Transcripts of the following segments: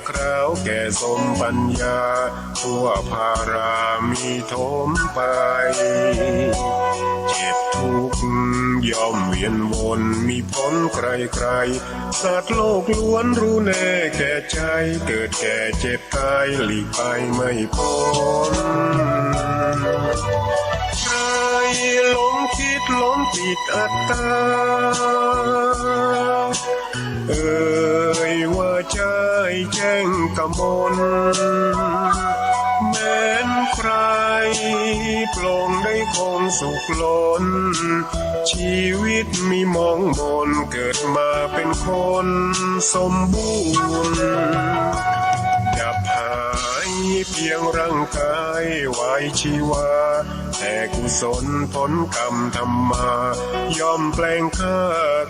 คราวแก่สมปัญญาทั่วภารามีถมไปเจ็บทุกข์ย่อมเวียนวนมีพ้นใครๆสัตว์โลกล้วนรู้แน่แก่ใจเกิดแก่เจ็บตายหลีกไปไม่พ้นใครหลงคิดหลงผิดอัตตาว่าใจแจ้งกมลแม้นใครปลงได้คงสุขล้นชีวิตมีมองมนเกิดมาเป็นคนสมบูรณ์ดับหายเพียงร่างกายไว้ชีวาแต่กุศลผลกรรมธรรมาย่อมแปลงค่า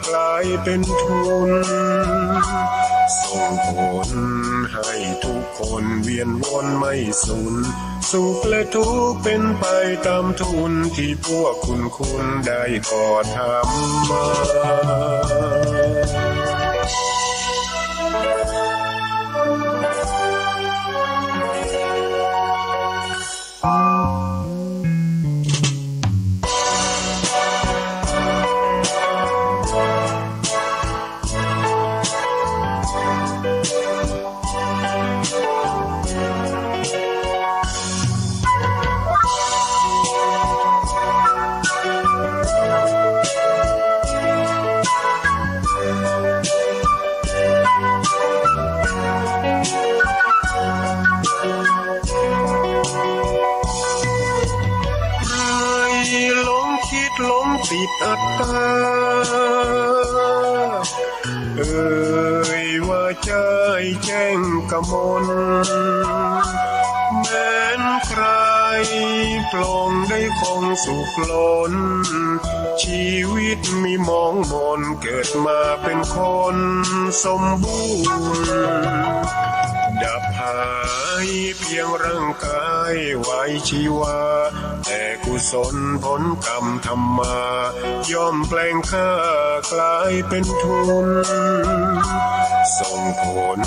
กลายเป็นทุนส่งผลให้ทุกคนเวียนวนไม่สูญสุขและทุกข์เป็นไปตามทุนที่พวกคุณได้ก่อทำมาหลงติดอัตตาว่าใจแจ้งกมลแม้นใครปลงได้คงสุขล้นชีวิตมีมองมนเกิดมาเป็นคนสมบูรณ์ดับหายเพียงร่างกายไว้ชีวาแต่กุศลผลกรรมธรรมาย่อมแปลงค่ากลายเป็นทุนส่งผล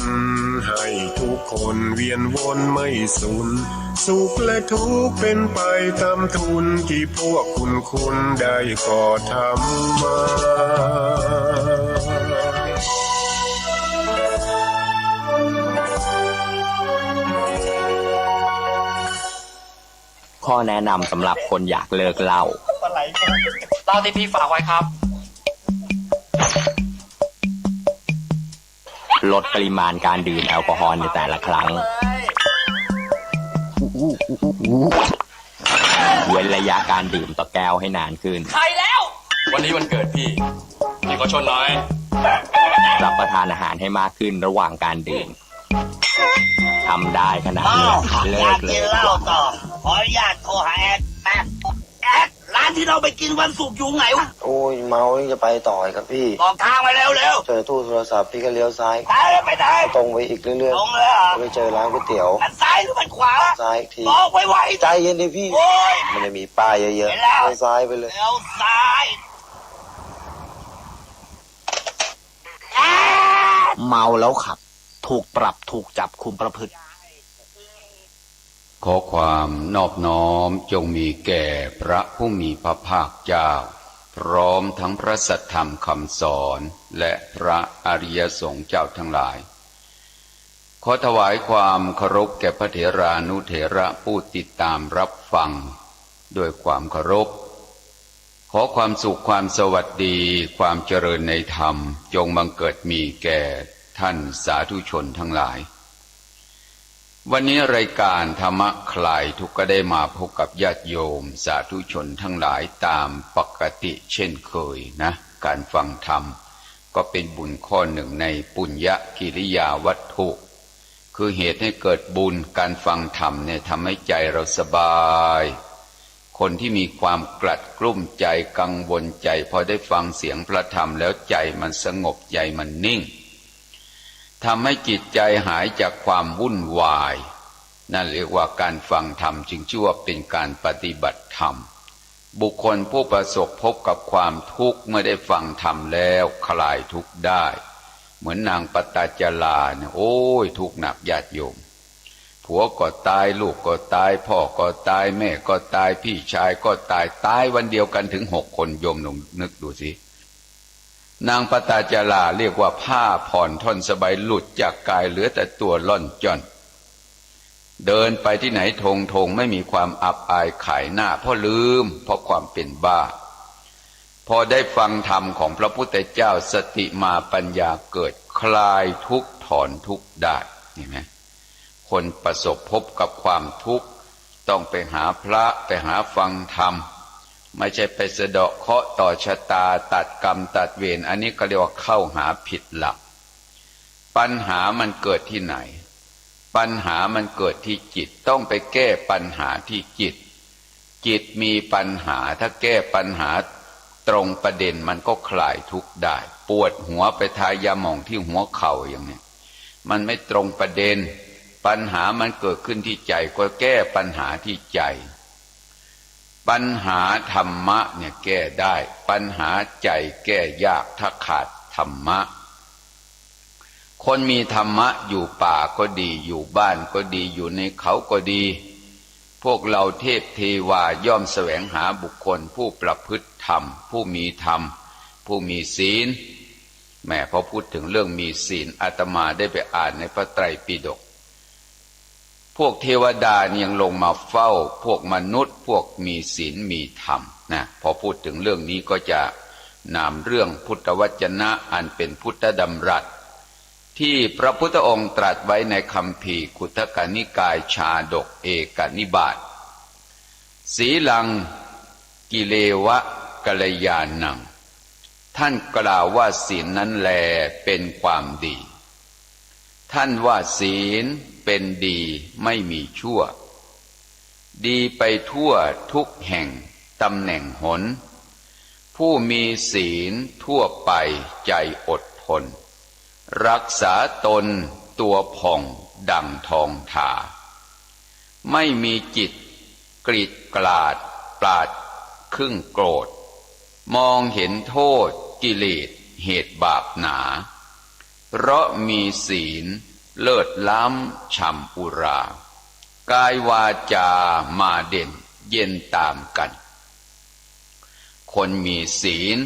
ให้ทุกคนเวียนวนไม่สูญสุขและทุกข์เป็นไปตามทุนที่พวกคุณได้ก่อทำมาข้อแนะนำสำหรับคนอยากเลิกเหล้าเหล้าที่พี่ฝากไว้ครับลดปริมาณการดื่มแอลกอฮอล์ในแต่ละครั้งเว้นระยะการดื่มต่อแก้วให้นานขึ้นใครแล้ววันนี้วันเกิดพี่ก็ชนน้อยรับประทานอาหารให้มากขึ้นระหว่างการดื่มทำได้ขนาดนี้เลิกเลยขออนุญาตโทรหาแอดร้านที่เราไปกินวันศุกร์อยู่ไหนวะโอ้ยเมานี่จะไปต่อครับพี่บอกทางไปเร็วเจอตู้โทรศัพท์พี่ก็เลี้ยวซ้ายไปได้ตรงไปอีกเรื่อยๆตรงเลยไปเจอร้านก๋วยเตี๋ยวมันซ้ายหรือมันขวาซ้ายอีกทีบอกไวใจเย็นดิพี่มันจะมีป้ายเยอะๆเลี้ยวซ้ายไปเลยเลี้ยวซ้ายเมาแล้วขับถูกปรับถูกจับคุมประพฤติขอความนอบน้อมจงมีแก่พระผู้มีพระภาคเจ้าพร้อมทั้งพระสัทธรรมคำสอนและพระอริยสงฆ์เจ้าทั้งหลายขอถวายความเคารพแก่พระเถรานุเถระผู้ติดตามรับฟังด้วยความเคารพขอความสุขความสวัสดีความเจริญในธรรมจงบังเกิดมีแก่ท่านสาธุชนทั้งหลายวันนี้รายการธรรมะคลายทุกข์ก็ได้มาพบกับญาติโยมสาธุชนทั้งหลายตามปกติเช่นเคยนะการฟังธรรมก็เป็นบุญข้อหนึ่งในปุญญกิริยาวัตถุคือเหตุให้เกิดบุญการฟังธรรมเนี่ยทำให้ใจเราสบายคนที่มีความกลัดกลุ้มใจกังวลใจพอได้ฟังเสียงพระธรรมแล้วใจมันสงบใจมันนิ่งทำให้จิตใจหายจากความวุ่นวายนั่นเรียกว่าการฟังธรรมจึงชื่อว่าเป็นการปฏิบัติธรรม บุคคลผู้ประสบพบกับความทุกข์เมื่อได้ฟังธรรมแล้วคลายทุกข์ได้ เหมือนนางปตจาราเนี่ยโอ้ยทุกข์หนักญาติโยมผัวก็ตายลูกก็ตายพ่อก็ตายแม่ก็ตายพี่ชายก็ตายวันเดียวกันถึง6 คนโยมลองนึกดูสินางปตจาราเรียกว่าผ้าผ่อนท่อนสบายหลุดจากกายเหลือแต่ตัวล่อนจ้อนเดินไปที่ไหนทงไม่มีความอับอายขายหน้าเพราะลืมเพราะความเป็นบ้าพอได้ฟังธรรมของพระพุทธเจ้าสติมาปัญญาเกิดคลายทุกข์ถอนทุกข์ได้เห็นไหมคนประสบพบกับความทุกข์ต้องไปหาพระไปหาฟังธรรมไม่ใช่ไปสะเดาะเคราะห์ต่อชะตาตัดกรรมตัดเวรอันนี้ก็เรียกว่าเข้าหาผิดหลักปัญหามันเกิดที่ไหนปัญหามันเกิดที่จิตต้องไปแก้ปัญหาที่จิตมีปัญหาถ้าแก้ปัญหาตรงประเด็นมันก็คลายทุกข์ได้ปวดหัวไปทายาหม่องที่หัวเข่าอย่างนี้มันไม่ตรงประเด็นปัญหามันเกิดขึ้นที่ใจก็แก้ปัญหาที่ใจปัญหาธรรมะเนี่ยแก้ได้ปัญหาใจแก้ยากถ้าขาดธรรมะคนมีธรรมะอยู่ป่าก็ดีอยู่บ้านก็ดีอยู่ในเขาก็ดีพวกเราเทพเทวาย่อมแสวงหาบุคคลผู้ประพฤติธรรมผู้มีธรรมผู้มีศีลแม่พอพูดถึงเรื่องมีศีลอาตมาได้ไปอ่านในพระไตรปิฎกพวกเทวดายังลงมาเฝ้าพวกมนุษย์พวกมีศีลมีธรรมนะพอพูดถึงเรื่องนี้ก็จะนำเรื่องพุทธวจนะอันเป็นพุทธดำรัสที่พระพุทธองค์ตรัสไว้ในคัมภีร์ขุททกนิกายชาดกเอกนิบาตสีลังกิเลวะกัลยาณังท่านกล่าวว่าศีลนั้นแลเป็นความดีท่านว่าศีลเป็นดีไม่มีชั่วดีไปทั่วทุกแห่งตำแหน่งหนผู้มีศีลทั่วไปใจอดทนรักษาตนตัวผ่องดังทองถาไม่มีจิตกรีดกลาดปราดครึ่งโกรธมองเห็นโทษกิเลสเหตุบาปหนาเพราะมีศีลเลิศล้ำช่ำอุรากายวาจามาเด่นเย็นตามกันคนมีศีล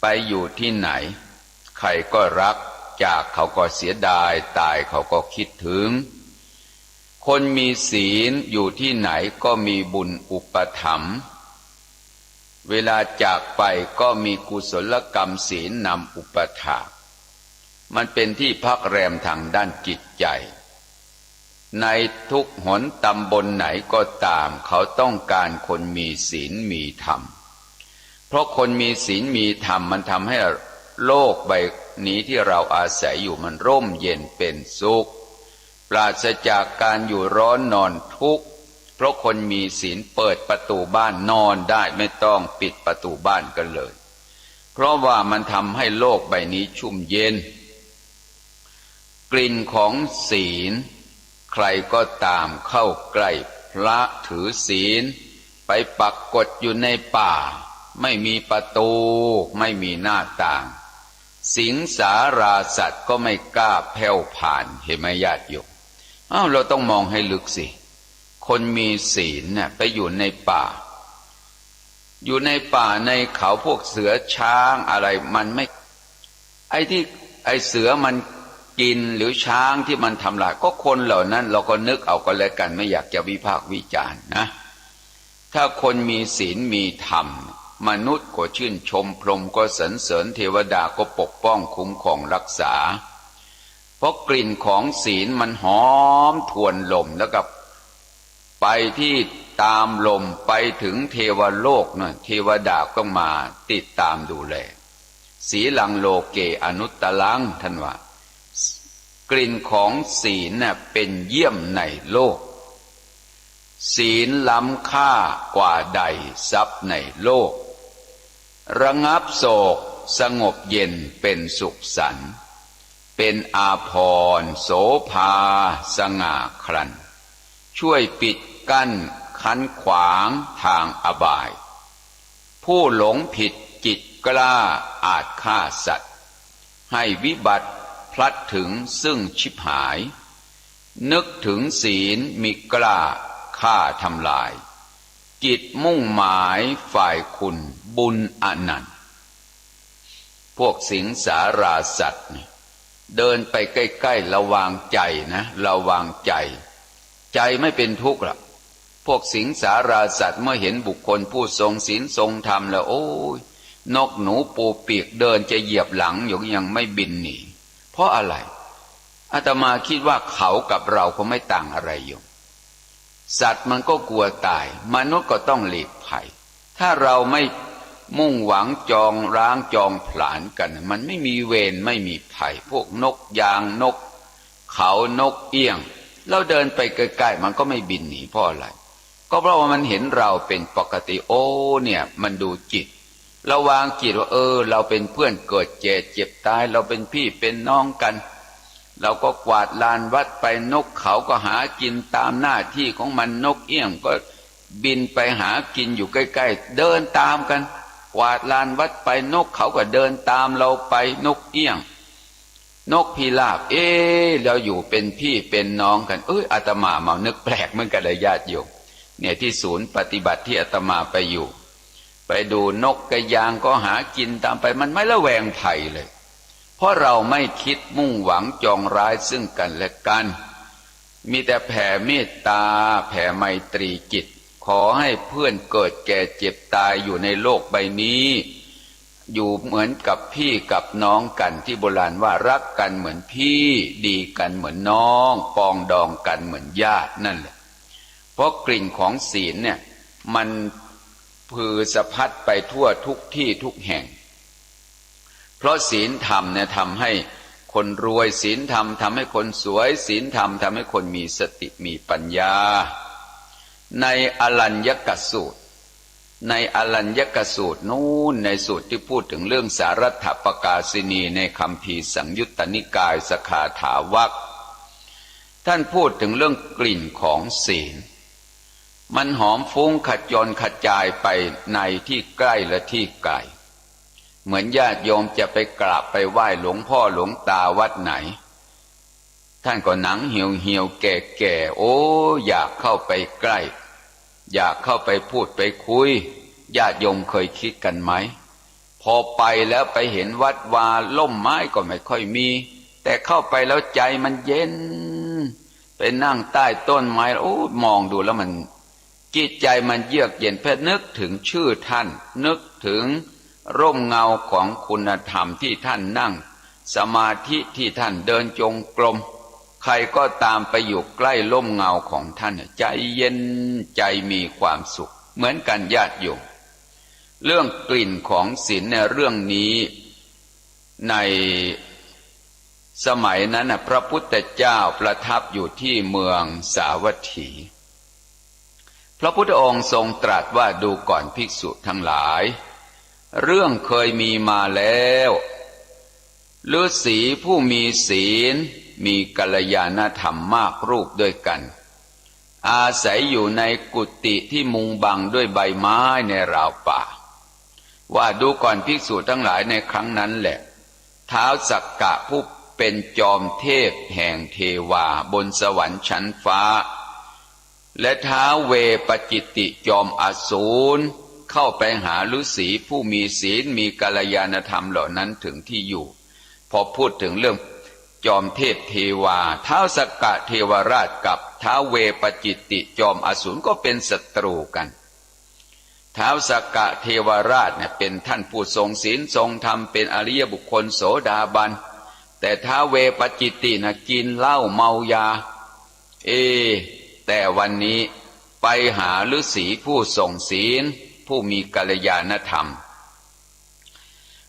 ไปอยู่ที่ไหนใครก็รักจากเขาก็เสียดายตายเขาก็คิดถึงคนมีศีลอยู่ที่ไหนก็มีบุญอุปถัมภ์เวลาจากไปก็มีกุศลกรรมศีลนำอุปถากมันเป็นที่พักแรมทางด้านจิตใจในทุกหนตำบลไหนก็ตามเขาต้องการคนมีศีลมีธรรมเพราะคนมีศีลมีธรรมมันทำให้โลกใบนี้ที่เราอาศัยอยู่มันร่มเย็นเป็นสุขปราศจากการอยู่ร้อนนอนทุกข์เพราะคนมีศีลเปิดประตูบ้านนอนได้ไม่ต้องปิดประตูบ้านกันเลยเพราะว่ามันทำให้โลกใบนี้ชุ่มเย็นกลิ่นของศีลใครก็ตามเข้าใกล้พระถือศีลไปปักกฎอยู่ในป่าไม่มีประตูไม่มีหน้าต่างสิงสาราสัตว์ก็ไม่กล้าแผ่วผ่านเห็นไหมญาติโยมเราต้องมองให้ลึกสิคนมีศีลเนี่ยไปอยู่ในป่าอยู่ในป่าในเขาพวกเสือช้างอะไรมันไม่ไอ้เสือมันกินหรือช้างที่มันทำลายก็คนเหล่านั้นเราก็นึกเอาก็แล้วกันไม่อยากจะวิพากษ์วิจารณ์นะถ้าคนมีศีลมีธรรมมนุษย์ก็ชื่นชมพรหมก็สรรเสริญเทวดาก็ปกป้องคุ้มครองรักษาเพราะกลิ่นของศีลมันหอมทวนลมแล้วก็ไปที่ตามลมไปถึงเทวโลกน่ะเทวดาก็มาติดตามดูแลศีลังโลเกอนุตตลังท่านว่ากลิ่นของศีลน่ะเป็นเยี่ยมในโลกศีลล้ำค่ากว่าใดทรัพย์ในโลกระงับโศกสงบเย็นเป็นสุขสันต์เป็นอาภรณ์โสภาสง่าครันช่วยปิดกั้นคันขวางทางอบายผู้หลงผิดจิตกล้าอาจฆ่าสัตว์ให้วิบัติ พลัดถึงซึ่งชิบหาย นึกถึงศีลมิกล้าฆ่าทำลาย กิจมุ่งหมายฝ่ายคุณบุญอนันต์พวกสิงสาราสัตว์เนี่ยเดินไปใกล้ๆระวังใจนะระวังใจใจไม่เป็นทุกข์หรอกพวกสิงสาราสัตว์เมื่อเห็นบุคคลผู้ทรงศีลทรงธรรมแล้วโอ้ยนกหนูปูปีกเดินจะเหยียบหลังอยู่ยังไม่บินหนีเพราะอะไรอาตมาคิดว่าเขากับเราก็ไม่ต่างอะไรอยู่สัตว์มันก็กลัวตายมนุษย์ก็ต้องหลีกภัยถ้าเราไม่มุ่งหวังจองร้างจองผลาญกันมันไม่มีเวรไม่มีภัยพวกนกยางนกเขานกเอี้ยงเราเดินไปใกล้ๆมันก็ไม่บินหนีเพราะอะไรก็เพราะว่ามันเห็นเราเป็นปกติโอ้เนี่ยมันดูจิตเราวางจิตว่าเราเป็นเพื่อนเกิดเจ็บตายเราเป็นพี่เป็นน้องกันเราก็กวาดลานวัดไปนกเขาก็หากินตามหน้าที่ของมันนกเอี้ยงก็บินไปหากินอยู่ใกล้ๆเดินตามกันกวาดลานวัดไปนกเขาก็เดินตามเราไปนกเอี้ยงนกพิราบเราอยู่เป็นพี่เป็นน้องกันอาตมามานึกแปลกเหมือนกันเลยญาติโยมเนี่ยที่ศูนย์ปฏิบัติที่อาตมาไปอยู่ไปดูนกกระยางก็หากินตามไปมันไม่ละแวงภัยเลยเพราะเราไม่คิดมุ่งหวังจองร้ายซึ่งกันและกันมีแต่แผ่เมตตาแผ่ไมตรีจิตขอให้เพื่อนเกิดแก่เจ็บตายอยู่ในโลกใบนี้อยู่เหมือนกับพี่กับน้องกันที่โบราณว่ารักกันเหมือนพี่ดีกันเหมือนน้องปองดองกันเหมือนญาตินั่นแหละเพราะกลิ่นของศีลเนี่ยมันพือสะพัดไปทั่วทุกที่ทุกแห่งเพราะศีลธรรมเนี่ยทำให้คนรวยศีลธรรมทำให้คนสวยศีลธรรมทำให้คนมีสติมีปัญญาในอรัญญกสูตรในอรัญญกสูตรนู้นในสูตรที่พูดถึงเรื่องสารัตถปกาสินีในคัมภีร์สังยุตตนิกายสขาถาวรรคท่านพูดถึงเรื่องกลิ่นของศีลมันหอมฟุ้งขจรขจายไปในที่ใกล้และที่ไกลเหมือนญาติโยมจะไปกราบไปไหว้หลวงพ่อหลวงตาวัดไหนท่านก็หนังเหี่ยวแก่อยากเข้าไปใกล้อยากเข้าไปพูดไปคุยญาติโยมเคยคิดกันไหมพอไปแล้วไปเห็นวัดวาล่มไม้ก็ไม่ค่อยมีแต่เข้าไปแล้วใจมันเย็นไปนั่งใต้ต้นไม้มองดูแล้วมันจิตใจมันเยือกเย็นเพื่อนึกถึงชื่อท่านนึกถึงร่มเงาของคุณธรรมที่ท่านนั่งสมาธิที่ท่านเดินจงกรมใครก็ตามไปอยู่ใกล้ร่มเงาของท่านใจเย็นใจมีความสุขเหมือนกันญาติโยมเรื่องกลิ่นของศีลในเรื่องนี้ในสมัยนั้นพระพุทธเจ้าประทับอยู่ที่เมืองสาวัตถีพระพุทธองค์ทรงตรัสว่าดูก่อนภิกษุทั้งหลายเรื่องเคยมีมาแล้วฤาษีผู้มีศีลมีกัลยาณธรรมมากรูปด้วยกันอาศัยอยู่ในกุฏิที่มุงบังด้วยใบไม้ในราวป่าว่าดูก่อนภิกษุทั้งหลายในครั้งนั้นแหละท้าวสักกะผู้เป็นจอมเทพแห่งเทวาบนสวรรค์ชั้นฟ้าและท้าวเวปจิตติจอมอสูรเข้าไปหาฤาษีผู้มีศีลมีกัลยาณธรรมเหล่านั้นถึงที่อยู่พอพูดถึงเรื่องจอมเทพเทวาท้าวสักกะเทวราชกับท้าวเวปจิตติจอมอสูรก็เป็นศัตรูกันท้าวสักกะเทวราชเนี่ยเป็นท่านผู้ทรงศีลทรงธรรมเป็นอริยบุคคลโสดาบันแต่ท้าวเวปจิตตินะกินเหล้าเมายาแต่วันนี้ไปหาฤาษีผู้ทรงศีลผู้มีกัลยาณธรรม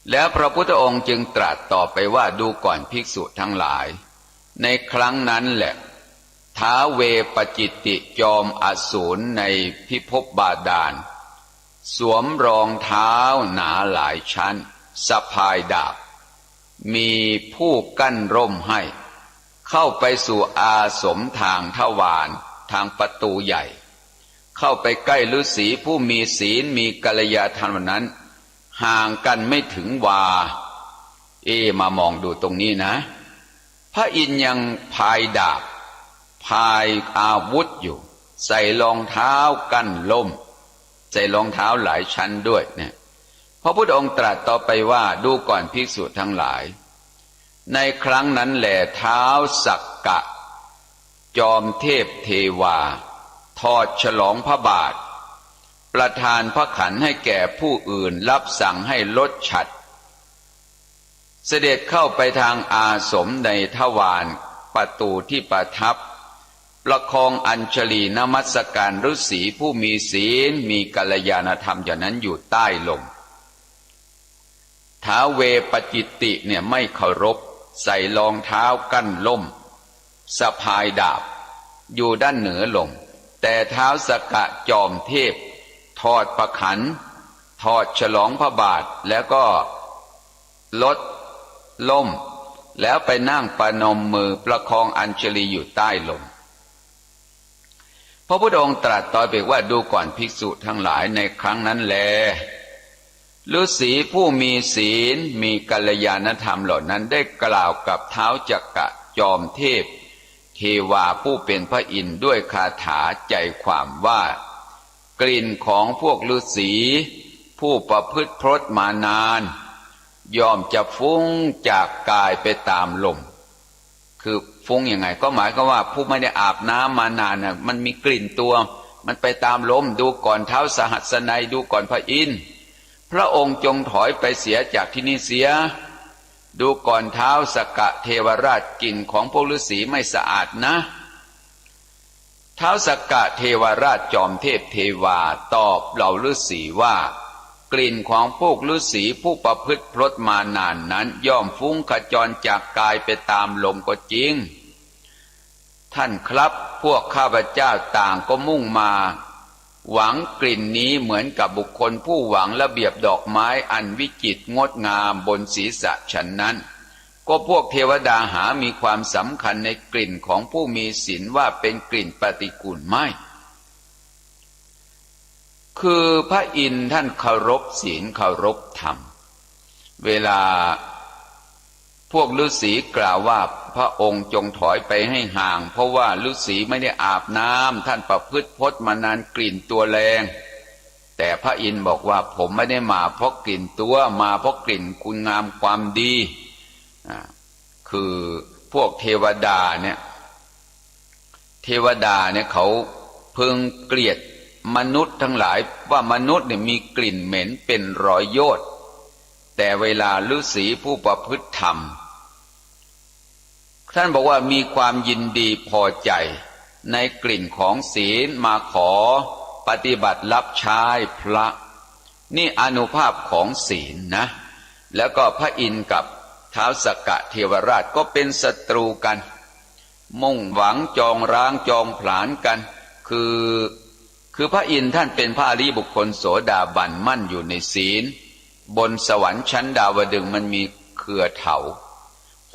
แล้วพระพุทธองค์จึงตรัสต่อไปว่าดูก่อนภิกษุทั้งหลายในครั้งนั้นแหละท้าวเวปจิตติจอมอสูรในพิภพบาดาลสวมรองเท้าหนาหลายชั้นสะพายดาบมีผู้กั้นร่มให้เข้าไปสู่อาสมทางทวารทางประตูใหญ่เข้าไปใกล้ฤาษีผู้มีศีลมีกัลยาณธรรมนั้นห่างกันไม่ถึงวามามองดูตรงนี้นะ พระอินทร์ยังพายดาบพายอาวุธอยู่ใส่รองเท้ากั้นล่มใส่รองเท้าหลายชั้นด้วยเนี่ยพระพุทธองค์ตรัสต่อไปว่าดูก่อนภิกษุทั้งหลายในครั้งนั้นแหละเท้าสักกะจอมเทพเทวาทอดฉลองพระบาทประทานพระขันให้แก่ผู้อื่นรับสั่งให้ลดฉัตรเสด็จเข้าไปทางอาสมในทวารประตูที่ประทับประคองอัญชลีนมัสการฤาษีผู้มีศีลมีกัลยาณธรรมอย่างนั้นอยู่ใต้ลมท้าวเวปจิตติเนี่ยไม่เคารพใส่รองเท้ากั้นล่มสะพายดาบอยู่ด้านเหนือลมแต่เท้าสกะจอมเทพทอดประขันทอดฉลองพระบาทแล้วก็ลดล่มแล้วไปนั่งประนมมือประคองอัญชลีอยู่ใต้ลมพระพุทธองค์ตรัสต่อไปว่าดูก่อนภิกษุทั้งหลายในครั้งนั้นแลฤาษีผู้มีศีลมีกัลยาณธรรมเหล่านั้นได้กล่าวกับเท้าจักกะจอมเทพเทวาผู้เป็นพระอินทร์ด้วยคาถาใจความว่ากลิ่นของพวกฤาษีผู้ประพฤติพรตมานานย่อมจะฟุ้งจากกายไปตามลมคือฟุ้งยังไงก็หมายก็ว่าผู้ไม่ได้อาบน้ำมานานน่ะมันมีกลิ่นตัวมันไปตามลมดูก่อนเท้าสหัสนัยดูก่อนพระอินทร์พระองค์จงถอยไปเสียจากที่นี่เสียดูก่อนเท้าสกะเทวราชกลิ่นของพวกฤาษีไม่สะอาดนะเท้าสกะเทวราชจอมเทพเทวาตอบเหล่าฤาษีว่ากลิ่นของพวกฤาษีผู้ประพฤติพรตมานานนั้นย่อมฟุ้งขจรจากกายไปตามลมก็จริงท่านครับพวกข้าพเจ้าต่างก็มุ่งมาหวังกลิ่นนี้เหมือนกับบุคคลผู้หวังระเบียบดอกไม้อันวิจิตรงดงามบนศีรษะฉันนั้นก็พวกเทวดาหามีความสำคัญในกลิ่นของผู้มีศีลว่าเป็นกลิ่นปฏิกูลไม่คือพระอินทร์ท่านเคารพศีลเคารพธรรมเวลาพวกฤาษีกล่าวว่าพระองค์จงถอยไปให้ห่างเพราะว่าฤาษีไม่ได้อาบน้ำท่านประพฤติพจน์มานานกลิ่นตัวแรงแต่พระอินทร์บอกว่าผมไม่ได้มาเพราะกลิ่นตัวมาเพราะกลิ่นคุณงามความดีคือพวกเทวดาเนี่ยเขาพึงเกลียดมนุษย์ทั้งหลายว่ามนุษย์เนี่ยมีกลิ่นเหม็นเป็นร้อยโยชน์แต่เวลาฤาษีผู้ประพฤติธรรมท่านบอกว่ามีความยินดีพอใจในกลิ่นของศีลมาขอปฏิบัติรับใช้พระนี่อานุภาพของศีลนะแล้วก็พระอินทร์กับท้าวสกะเทวราชก็เป็นศัตรูกันมุ่งหวังจองร้างจองผลาญกันคือพระอินทร์ท่านเป็นพระอริยบุคคลโสดาบันมั่นอยู่ในศีลบนสวรรค์ชั้นดาวดึงส์มันมีเครือเถา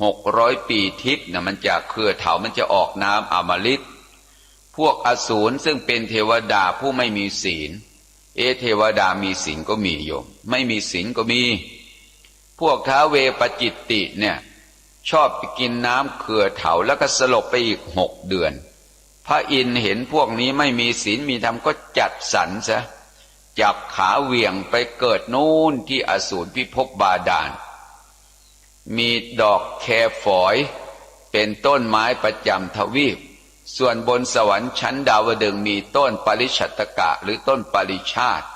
600 ปีทิพย์นะมันจะเครือเถามันจะออกน้ำอมฤตพวกอสูรซึ่งเป็นเทวดาผู้ไม่มีศีลเทวดามีศีลก็มีโยมไม่มีศีลก็มีพวกท้าวเวปจิตติเนี่ยชอบไปกินน้ำเครือเถาแล้วก็สลบไปอีก6 เดือนพระอินทร์เห็นพวกนี้ไม่มีศีลมีธรรมก็จัดสรรซะจับขาเหวี่ยงไปเกิดนู่นที่อสูรพิภพบาดาลมีดอกแคฝอยเป็นต้นไม้ประจำทวีปส่วนบนสวรรค์ชั้นดาวดึงส์มีต้นปริชัตตกะหรือต้นปริชาติ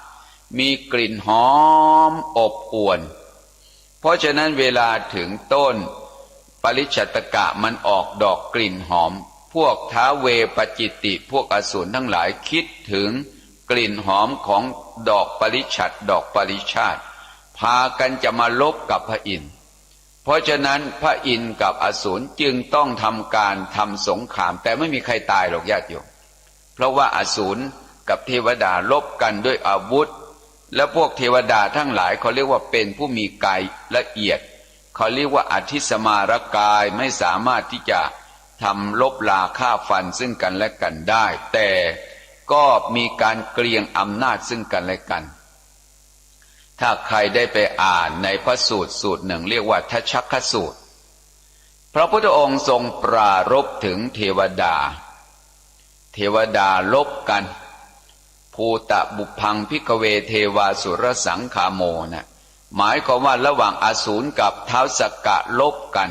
มีกลิ่นหอมอบอวลเพราะฉะนั้นเวลาถึงต้นปริชัตตกะมันออกดอกกลิ่นหอมพวกท้าวเวปจิตติพวกอสูรทั้งหลายคิดถึงกลิ่นหอมของดอกปริชัตดอกปริชาติพากันจะมาลบกับพระอินทร์เพราะฉะนั้นพระอินทร์กับอสูรจึงต้องทำสงครามแต่ไม่มีใครตายหรอกญาติโยมเพราะว่าอสูรกับเทวดาลบกันด้วยอาวุธและพวกเทวดาทั้งหลายเขาเรียกว่าเป็นผู้มีกายละเอียดเขาเรียกว่าอธิสมารกายไม่สามารถที่จะทำลบลาฆ่าฟันซึ่งกันและกันได้แต่ก็มีการเกลียงอำนาจซึ่งกันและกันถ้าใครได้ไปอ่านในพระสูตรหนึ่งเรียกว่าทัชชักขสูตร พระพุทธองค์ทรงปรารภถึงเทวดาลบกันภูตะบุพังพิกเวเทวาสุรสังคาโมนะหมายความว่าระหว่างอสูรกับท้าวสักกะลบกัน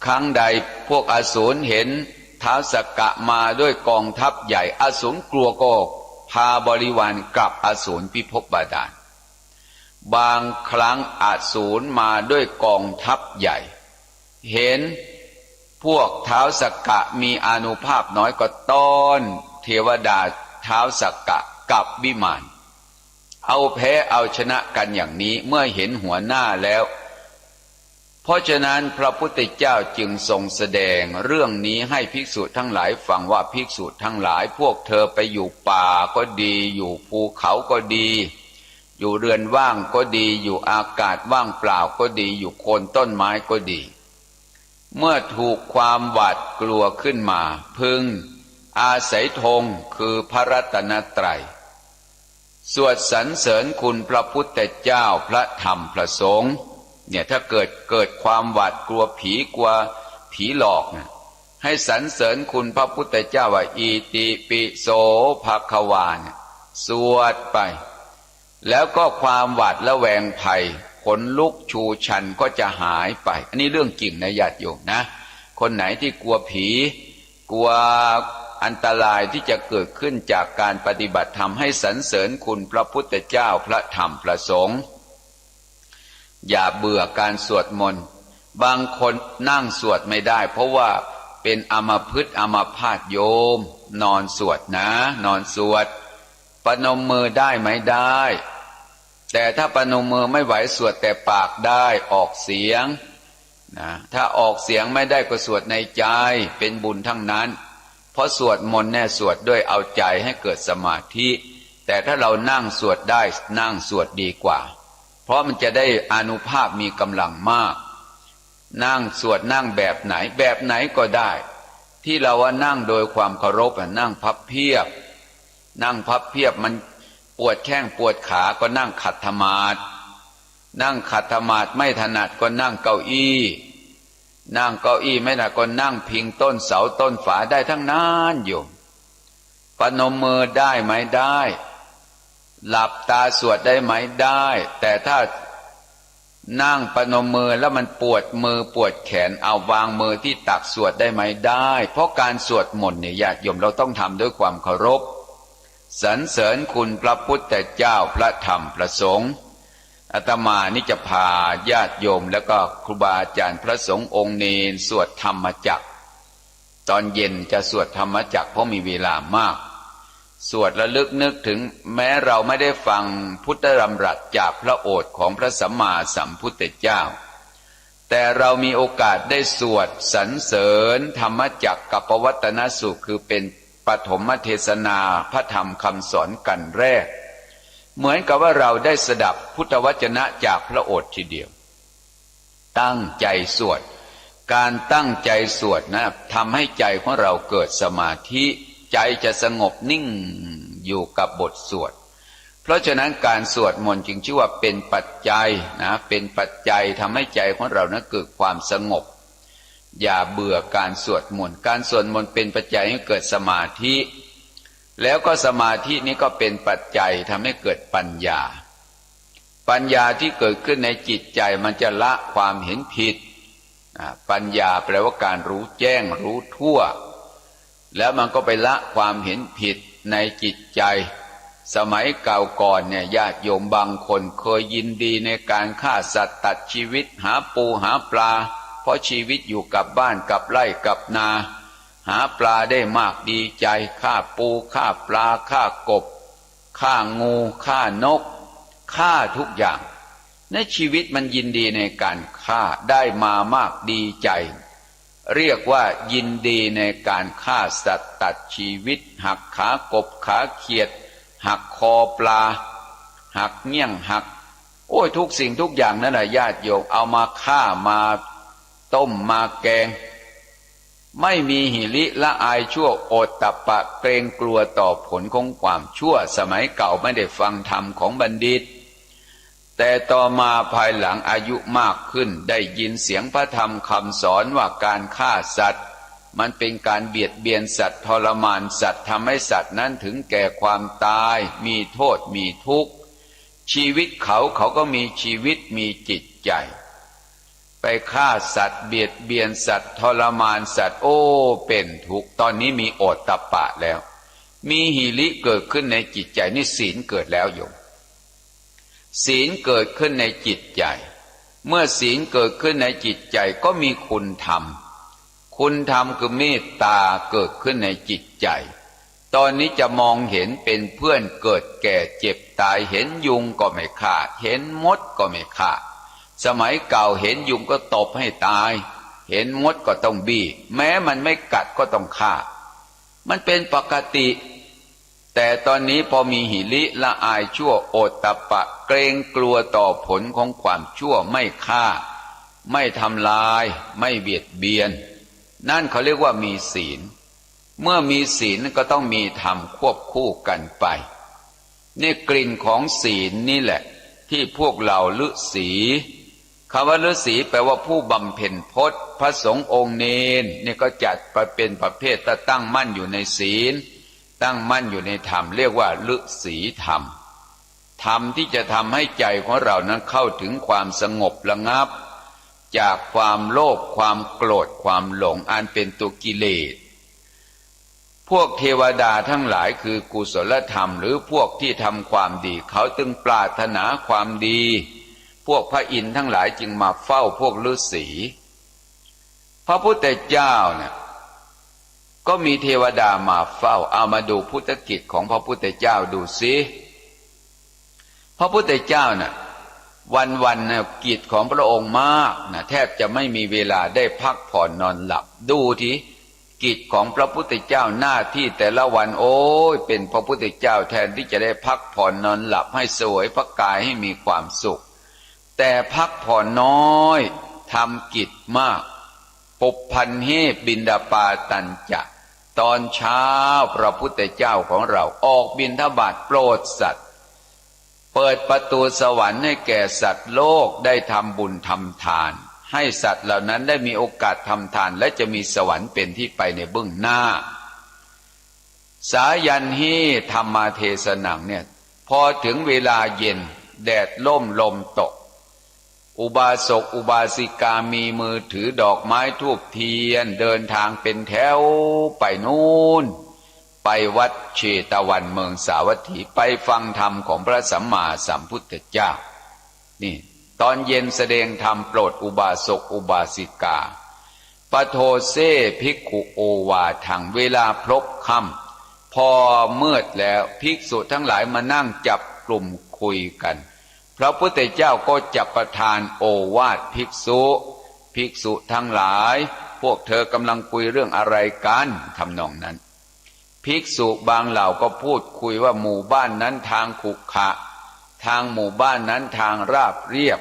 ครั้งใดพวกอสูรเห็นท้าวสักกะมาด้วยกองทัพใหญ่อสูรกลัวก็พาบริวารกลับอสูรพิภพบาดาลบางครั้งอสูรมาด้วยกองทัพใหญ่เห็นพวกท้าวสักกะมีอานุภาพน้อยก็ต้อนเทวดาท้าวสักกะกับวิมานเอาแพ้เอาชนะกันอย่างนี้เมื่อเห็นหัวหน้าแล้วเพราะฉะนั้นพระพุทธเจ้าจึงทรงแสดงเรื่องนี้ให้ภิกษุทั้งหลายฟังว่าภิกษุทั้งหลายพวกเธอไปอยู่ป่าก็ดีอยู่ภูเขาก็ดีอยู่เรือนว่างก็ดีอยู่อากาศว่างเปล่าก็ดีอยู่โคนต้นไม้ก็ดีเมื่อถูกความหวาดกลัวขึ้นมาพึงอาศัยธงคือพระรัตนตรัยสวดสรรเสริญคุณพระพุทธเจ้าพระธรรมพระสงฆ์เนี่ยถ้าเกิดความหวาดกลัวผีหลอกนะให้สรรเสริญคุณพระพุทธเจ้าว่าอิติปิโสภควาเนี่ยสวดไปแล้วก็ความหวาดระแวงภัยขนลุกชูชันก็จะหายไปอันนี้เรื่องจริงนะญาติโยมนะคนไหนที่กลัวผีกลัวอันตรายที่จะเกิดขึ้นจากการปฏิบัติธรรมให้สรรเสริญคุณพระพุทธเจ้าพระธรรมพระสงฆ์อย่าเบื่อการสวดมนต์บางคนนั่งสวดไม่ได้เพราะว่าเป็นอัมพฤกษ์อัมพาตโยมนอนสวดนะนอนสวดปนมมือได้ไหมได้แต่ถ้าปนมมือไม่ไหวสวดแต่ปากได้ออกเสียงนะถ้าออกเสียงไม่ได้ก็สวดในใจเป็นบุญทั้งนั้นเพราะสวดมนต์แน่สวดด้วยเอาใจให้เกิดสมาธิแต่ถ้าเรานั่งสวดได้นั่งสวดดีกว่าเพราะมันจะได้อานุภาพมีกำลังมากนั่งสวดนั่งแบบไหนก็ได้ที่เราว่านั่งโดยความเคารพนั่งพับเพียบมันปวดแข้งปวดขาก็นั่งขัดสมาธินั่งขัดสมาธิไม่ถนัดก็นั่งเก้าอี้นั่งเก้าอี้ไม่ถนัดก็นั่งพิงต้นเสาต้นฝาได้ทั้งนั้นอยู่ปนมมือได้ไหมได้หลับตาสวดได้ไหมได้แต่ถ้านั่งปนมมือแล้วมันปวดมือปวดแขนเอาวางมือที่ตักสวดได้ไหมได้เพราะการสวดมนต์เนี่ยญาติโยมเราต้องทำด้วยความเคารพสรรเสริญคุณพระพุทธเจ้าพระธรรมพระสงฆ์อาตมานี่จะพาญาติโยมแล้วก็ครูบาอาจารย์พระสงฆ์องค์เนรสวดธรรมจักรตอนเย็นจะสวดธรรมจักรเพราะมีเวลามากสวดระลึกนึกถึงแม้เราไม่ได้ฟังพุทธดำรัสจากพระโอษฐ์ของพระสัมมาสัมพุทธเจ้าแต่เรามีโอกาสได้สวดสรรเสริญธรรมจักรกับปวัตตนสูตรคือเป็นปฐมเทศนาพระธรรมคำสอนกันแรกเหมือนกับว่าเราได้สดับพุทธวจนะจากพระโอษฐ์ทีเดียวตั้งใจสวดการตั้งใจสวดนะทำให้ใจของเราเกิดสมาธิใจจะสงบนิ่งอยู่กับบทสวดเพราะฉะนั้นการสวดมนต์จึงชื่อว่าเป็นปัจจัยนะเป็นปัจจัยทำให้ใจของเรานั้นเกิดความสงบอย่าเบื่อการสวดมนต์การสวดมนต์เป็นปัจจัยให้เกิดสมาธิแล้วก็สมาธินี้ก็เป็นปัจจัยทำให้เกิดปัญญาที่เกิดขึ้นในจิตใจมันจะละความเห็นผิดปัญญาแปลว่าการรู้แจ้งรู้ทั่วแล้วมันก็ไปละความเห็นผิดในจิตใจสมัยเก่าก่อนเนี่ยญาติโยมบางคนเคยยินดีในการฆ่าสัตว์ตัดชีวิตหาปูหาปลาเพราะชีวิตอยู่กับบ้านกับไร่กับนาหาปลาได้มากดีใจฆ่าปูฆ่าปลาฆ่ากบฆ่างูฆ่านกฆ่าทุกอย่างในชีวิตมันยินดีในการฆ่าได้มามากดีใจเรียกว่ายินดีในการฆ่าสัตว์ตัดชีวิตหักขากบขาเขียดหักคอปลาหักเงี้ยงหักโอ้ยทุกสิ่งทุกอย่างนั่นแหละญาติโยมเอามาฆ่ามาต้มมาแกงไม่มีหิริละอายชั่วโอตตัปปะเกรงกลัวต่อผลของความชั่วสมัยเก่าไม่ได้ฟังธรรมของบัณฑิต แต่ต่อมาภายหลังอายุมากขึ้นได้ยินเสียงพระธรรมคำสอนว่าการฆ่าสัตว์มันเป็นการเบียดเบียนสัตว์ทรมานสัตว์ทำให้สัตว์นั้นถึงแก่ความตายมีโทษมีทุกข์ชีวิตเขาก็มีชีวิตมีจิตใจไปฆ่าสัตว์เบียดเบียนสัตว์ทรมานสัตว์โอ้เป็นทุกข์ตอนนี้มีโอตตัปปะแล้วมีหิริเกิดขึ้นในจิตใจนี่ศีลเกิดแล้วโยมศีลเกิดขึ้นในจิตใจเมื่อศีลเกิดขึ้นในจิตใจก็มีคุณธรรมคุณธรรมคือเมตตาเกิดขึ้นในจิตใจตอนนี้จะมองเห็นเป็นเพื่อนเกิดแก่เจ็บตายเห็นยุงก็ไม่ฆ่าเห็นมดก็ไม่ฆ่าสมัยเก่าเห็นยุงก็ตบให้ตายเห็นมดก็ต้องบี้แม้มันไม่กัดก็ต้องฆ่ามันเป็นปกติแต่ตอนนี้พอมีหิริละอายชั่วโอตตัปปะเกรงกลัวต่อผลของความชั่วไม่ฆ่าไม่ทำลายไม่เบียดเบียนนั่นเขาเรียกว่ามีศีลเมื่อมีศีลก็ต้องมีธรรมควบคู่กันไปนี่กลิ่นของศีลนี่แหละที่พวกเราฤาษีคำว่าฤาษีแปลว่าผู้บำเพ็ญพจน์พระสงฆ์องค์เนรนี่ก็จัดเป็นประเภทตั้งมั่นอยู่ในศีลตั้งมั่นอยู่ในธรรมเรียกว่าฤาษีธรรมธรรมที่จะทำให้ใจของเรานั้นเข้าถึงความสงบระงับจากความโลภความโกรธความหลงอันเป็นตัวกิเลสพวกเทวดาทั้งหลายคือกุศลธรรมหรือพวกที่ทำความดีเขาจึงปรารถนาความดีพวกพระอินทร์ทั้งหลายจึงมาเฝ้าพวกฤาษีพระพุทธเจ้าเนี่ยก็มีเทวดามาเฝ้าเอามาดูพุทธกิจของพระพุทธเจ้าดูสิพระพุทธเจ้าน่ะวันๆนะกิจของพระองค์มากนะแทบจะไม่มีเวลาได้พักผ่อนนอนหลับดูทีกิจของพระพุทธเจ้าหน้าที่แต่ละวันโอ้ยเป็นพระพุทธเจ้าแทนที่จะได้พักผ่อนนอนหลับให้สวยพระกายให้มีความสุขแต่พักผ่อนน้อยทำกิจมากปุพพันเหบิณฑปาตัญจะตอนเช้าพระพุทธเจ้าของเราออกบิณฑบาตโปรดสัตว์เปิดประตูสวรรค์ให้แก่สัตว์โลกได้ทำบุญทำทานให้สัตว์เหล่านั้นได้มีโอกาสทำทานและจะมีสวรรค์เป็นที่ไปในเบื้องหน้าสายันหิธรรมาเทศนังเนี่ยพอถึงเวลาเย็นแดดล่มลมตกอุบาสกอุบาสิกามีมือถือดอกไม้ธูปเทียนเดินทางเป็นแถวไปนู่นไปวัดเชตวันเมืองสาวัตถีไปฟังธรรมของพระสัมมาสัมพุทธเจ้านี่ตอนเย็นแสดงธรรมโปรดอุบาสกอุบาสิกาปโทเซภิกขุโอวาทังเวลาพลบค่ำพอมืดแล้วภิกษุทั้งหลายมานั่งจับกลุ่มคุยกันพระพุทธเจ้าก็จับประทานโอวาทภิกษุทั้งหลายพวกเธอกำลังคุยเรื่องอะไรกันทำนองนั้นภิกษุบางเหล่าก็พูดคุยว่าหมู่บ้านนั้นทางขรุขระทางหมู่บ้านนั้นทางราบเรียบ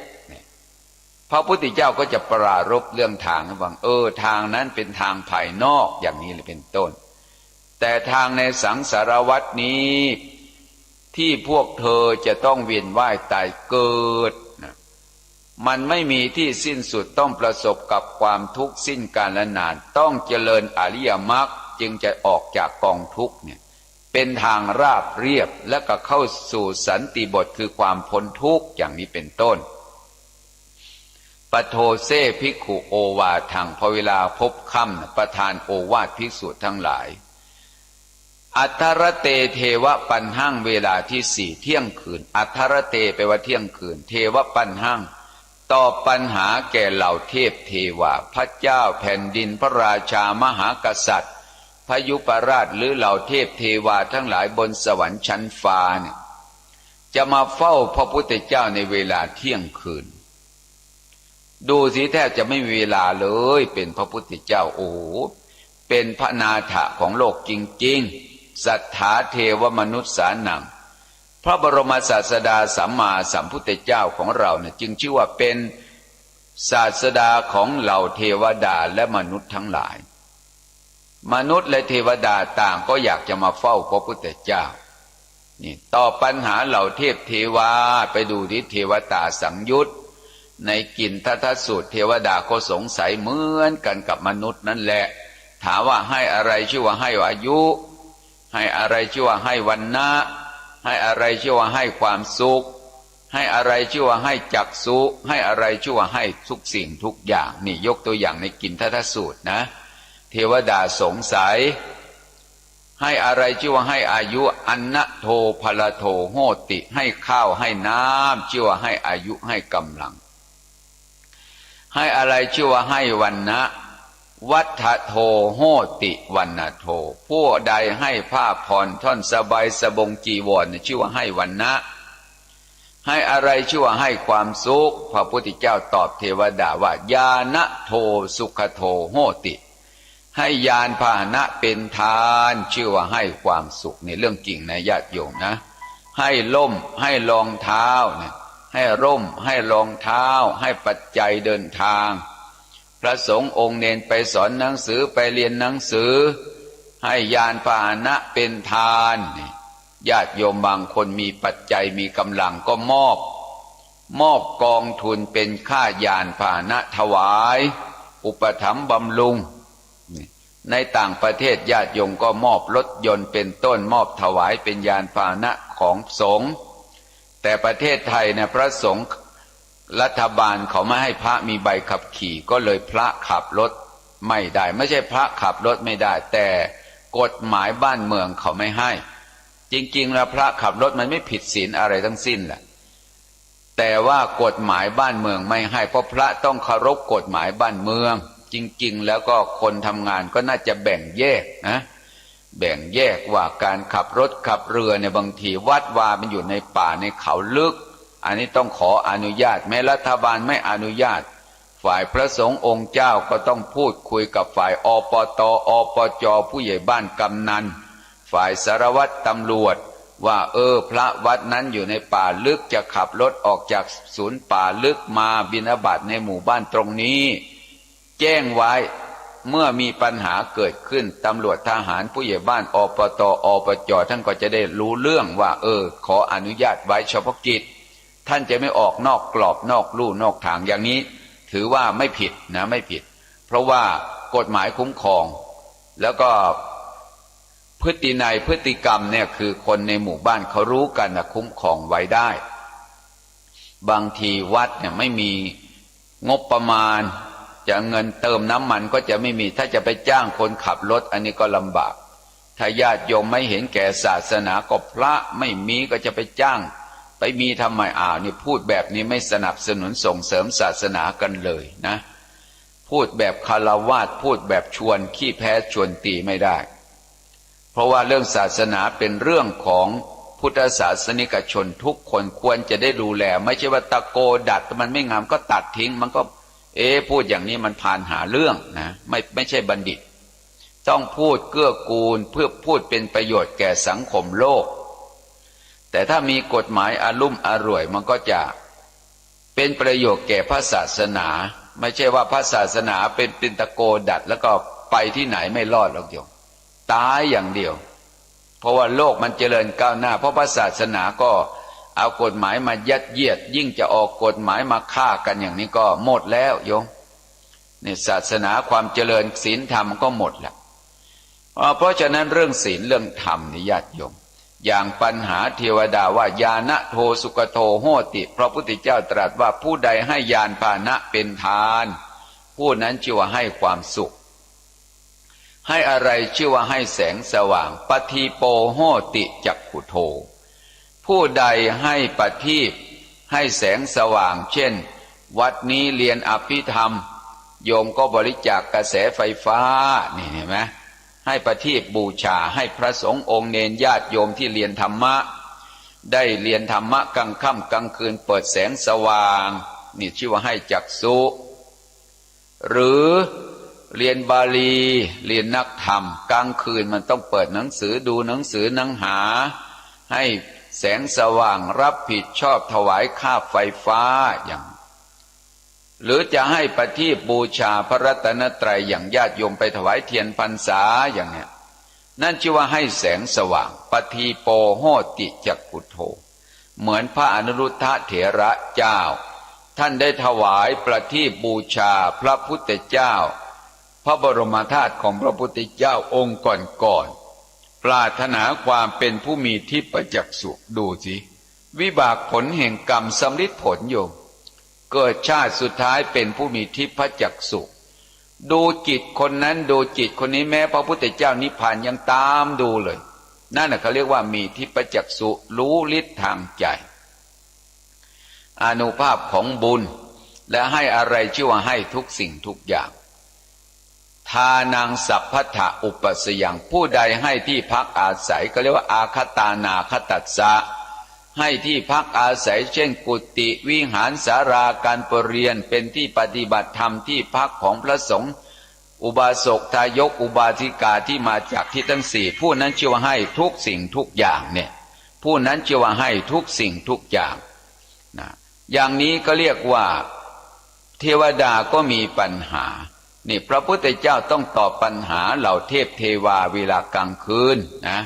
พระพุทธเจ้าก็จะปรารภเรื่องทางให้ฟังทางนั้นเป็นทางภายนอกอย่างนี้เลยเป็นต้นแต่ทางในสังสารวัฏนี้ที่พวกเธอจะต้องเวียนว่ายตายเกิดนะมันไม่มีที่สิ้นสุดต้องประสบกับความทุกข์สิ้นกาลนานต้องเจริญอริยมรรคจึงจะออกจากกองทุกข์เนี่ยเป็นทางราบเรียบและก็เข้าสู่สันติบทคือความพ้นทุกข์อย่างนี้เป็นต้นปโทเซภิกขุโอวาทังพอเวลาพบค่ำประทานโอวาทภิกษุทั้งหลายอัทธรเตเทวปัญหังเวลาที่สี่เที่ยงคืนอัทธรเตแปลว่าเที่ยงคืนเทวปัญหังตอบปัญหาแก่เหล่าเทพเทวาพระเจ้าแผ่นดินพระราชามหากษัตริย์พยุปราชหรือเหล่าเทพเทวาทั้งหลายบนสวรรค์ชั้นฟ้าเนี่ยจะมาเฝ้าพระพุทธเจ้าในเวลาเที่ยงคืนดูสิแทบจะไม่มีเวลาเลยเป็นพระพุทธเจ้าโอ้โหเป็นพระนาถะของโลกจริงๆสัทธาเทวมนุษย์สานังพระบรมศาสดาสัมมาสัมพุทธเจ้าของเราเนี่ยจึงชื่อว่าเป็นศาสดาของเหล่าเทวดาและมนุษย์ทั้งหลายมนุษย์และเทวดาต่างก็อยากจะมาเฝ้าพระพุทธเจ้า นี่ตอบปัญหาเหล่าเทพเทวาไปดูที่เทวตาสังยุตในกินทัทสูตรเทวดาก็สงสัยเหมือนกันกับมนุษย์นั่นแหละถามว่าให้อะไรชื่อว่าให้อายุให้อะไรชื่อว่าให้วรรณะให้อะไรชื่อว่าให้ความสุขให้อะไรชื่อว่าให้จักษุให้อะไรชื่อว่าให้ทุกสิ่งทุกอย่างนี่ยกตัวอย่างในกินทัทสูตรนะเทวดาสงสัยให้อะไรชื่อว่าให้อายุอันนะโทพลโทโหติให้ข้าวให้น้ำชื่อว่าให้อายุให้กำลังให้อะไรชื่อว่าให้วรรณะวัฏโทโหติวรรณโทผู้ใดให้ผ้าผ่อนท่อนสบายสบงจีวรชื่อว่าให้วรรณะให้อะไรชื่อว่าให้ความสุขพระพุทธเจ้าตอบเทวดาว่าญาณโทสุขโทโหติให้ยานพาหนะเป็นทานชื่อว่าให้ความสุขในเรื่องจริงนะญาติโยมนะให้ล่มให้รองเท้าเนี่ยให้ร่มให้รองเท้าให้ปัจจัยเดินทางพระสงฆ์องค์เนนไปสอนหนังสือไปเรียนหนังสือให้ยานพาหนะเป็นทานญาติโยมบางคนมีปัจจัยมีกำลังก็มอบกองทุนเป็นค่ายานพาหนะถวายอุปถัมภ์บำรุงในต่างประเทศญาติโยมก็มอบรถยนต์เป็นต้นมอบถวายเป็นยานพาหนะของสงฆ์แต่ประเทศไทยเนี่ยพระสงฆ์รัฐบาลเขาไม่ให้พระมีใบขับขี่ก็เลยพระขับรถไม่ได้ไม่ใช่พระขับรถไม่ได้แต่กฎหมายบ้านเมืองเขาไม่ให้จริงๆแล้วพระขับรถมันไม่ผิดศีลอะไรทั้งสิ้นแหละแต่ว่ากฎหมายบ้านเมืองไม่ให้เพราะพระต้องเคารพกฎหมายบ้านเมืองจริงๆแล้วก็คนทำงานก็น่าจะแบ่งแยกนะแบ่งแยกว่าการขับรถขับเรือเนี่ยบางทีวัดวามันอยู่ในป่าในเขาลึกอันนี้ต้องขออนุญาตแม้รัฐบาลไม่อนุญาตฝ่ายพระสงฆ์องค์เจ้าก็ต้องพูดคุยกับฝ่ายอปตอปจผู้ใหญ่บ้านกำนันฝ่ายสารวัตรตำรวจว่าพระวัดนั้นอยู่ในป่าลึกจะขับรถออกจากศูนย์ป่าลึกมาบิณฑบาตในหมู่บ้านตรงนี้แจ้งไว้เมื่อมีปัญหาเกิดขึ้นตำรวจทหารผู้ใหญ่บ้านอปตอปจท่านก็จะได้รู้เรื่องว่าขออนุญาตไว้เฉพาะกิจท่านจะไม่ออกนอกกรอบนอกลู่นอกทางอย่างนี้ถือว่าไม่ผิดนะไม่ผิดเพราะว่ากฎหมายคุ้มครองแล้วก็พฤตินัยพฤติกรรมเนี่ยคือคนในหมู่บ้านเขารู้กันนะคุ้มครองไว้ได้บางทีวัดเนี่ยไม่มีงบประมาณจะเงินเติมน้ำมันก็จะไม่มีถ้าจะไปจ้างคนขับรถอันนี้ก็ลำบากถ้าญาติโยมไม่เห็นแก่ศาสนาก็พระไม่มีก็จะไปจ้างไปมีทำไมนี่พูดแบบนี้ไม่สนับสนุนส่งเสริมศาสนากันเลยนะพูดแบบคฤหัสถ์พูดแบบชวนขี้แพ้ชวนตีไม่ได้เพราะว่าเรื่องศาสนาเป็นเรื่องของพุทธศาสนิกชนทุกคนควรจะได้ดูแลไม่ใช่ว่าตะโกดัดมันไม่งามก็ตัดทิ้งมันก็พูดอย่างนี้มันผ่านหาเรื่องนะไม่ใช่บัณฑิตต้องพูดเกื้อกูลเพื่อพูดเป็นประโยชน์แก่สังคมโลกแต่ถ้ามีกฎหมายอารุ่มอร่วยมันก็จะเป็นประโยชน์แก่พระศาสนาไม่ใช่ว่าพระศาสนาเป็นตะโกดัดแล้วก็ไปที่ไหนไม่รอดหรอกโยมตายอย่างเดียวเพราะว่าโลกมันเจริญก้าวหน้าเพราะพระศาสนาก็เอากฎหมายมายัดเยียดยิ่งจะออกกฎหมายมาฆ่ากันอย่างนี้ก็หมดแล้วโยมนี่ศาสนาความเจริญศีลธรรมก็หมดแล้วเพราะฉะนั้นเรื่องศีลเรื่องธรรมนี่ญาติโยมอย่างปัญหาเทวดาว่าญาณโทสุขโทโหติพระพุทธเจ้าตรัสว่าผู้ใดให้ยานพาหนะเป็นทานผู้นั้นชื่อว่าให้ความสุขให้อะไรชื่อว่าให้แสงสว่างปฏิโปโหติจักขุโทผู้ใดให้ปฏิบให้แสงสว่างเช่นวัดนี้เรียนอภิธรรมโยมก็บริจาคกระแสไฟฟ้านี่เห็นไหมให้ประทีปบูชาให้พระสงฆ์องค์เนรญาติโยมที่เรียนธรรมะได้เรียนธรรมะกลางค่ำกลางคืนเปิดแสงสว่างนี่ชื่อว่าให้จักษุหรือเรียนบาลีเรียนนักธรรมกลางคืนมันต้องเปิดหนังสือดูหนังสือหนังหาให้แสงสว่างรับผิดชอบถวายค่าไฟฟ้าอย่างหรือจะให้ประทีปบูชาพระรัตนตรัยอย่างญาติโยมไปถวายเทียนพรรษาอย่างเนี้ย นั่นชื่อว่าให้แสงสว่างปทีโปโหติจักขุโธเหมือนพระอนุรุทธะเถระเจ้าท่านได้ถวายประทีปบูชาพระพุทธเจ้าพระบรมธาตุของพระพุทธเจ้าองค์ก่อนปรารถนาความเป็นผู้มีทิพจักษุดูสิวิบากผลแห่งกรรมสำลิดผลอยู่เกิดชาติสุดท้ายเป็นผู้มีทิพจักษุดูจิตคนนั้นดูจิตคนนี้แม้พระพุทธเจ้านิพพานยังตามดูเลยนั่นน่ะเขาเรียกว่ามีทิพจักษุรู้ฤทธิ์ทางใจอานุภาพของบุญและให้อะไรชื่อว่าให้ทุกสิ่งทุกอย่างทานังสัพพทะอุปสยังผู้ใดให้ที่พักอาศัยก็เรียกว่าอาคตานาคตัสสะให้ที่พักอาศัยเช่นกุฏิวิหารศาลาการประเรียนเป็นที่ปฏิบัติธรรมที่พักของพระสงฆ์อุบาสกทายกอุบาสิกาที่มาจากที่ทั้งสี่ผู้นั้นชื่อว่าให้ทุกสิ่งทุกอย่างเนี่ยผู้นั้นชื่อว่าให้ทุกสิ่งทุกอย่างนะอย่างนี้ก็เรียกว่าเทวดาก็มีปัญหานี่พระพุทธเจ้าต้องตอบปัญหาเหล่าเทพเทวาเวลากลางคืนนะ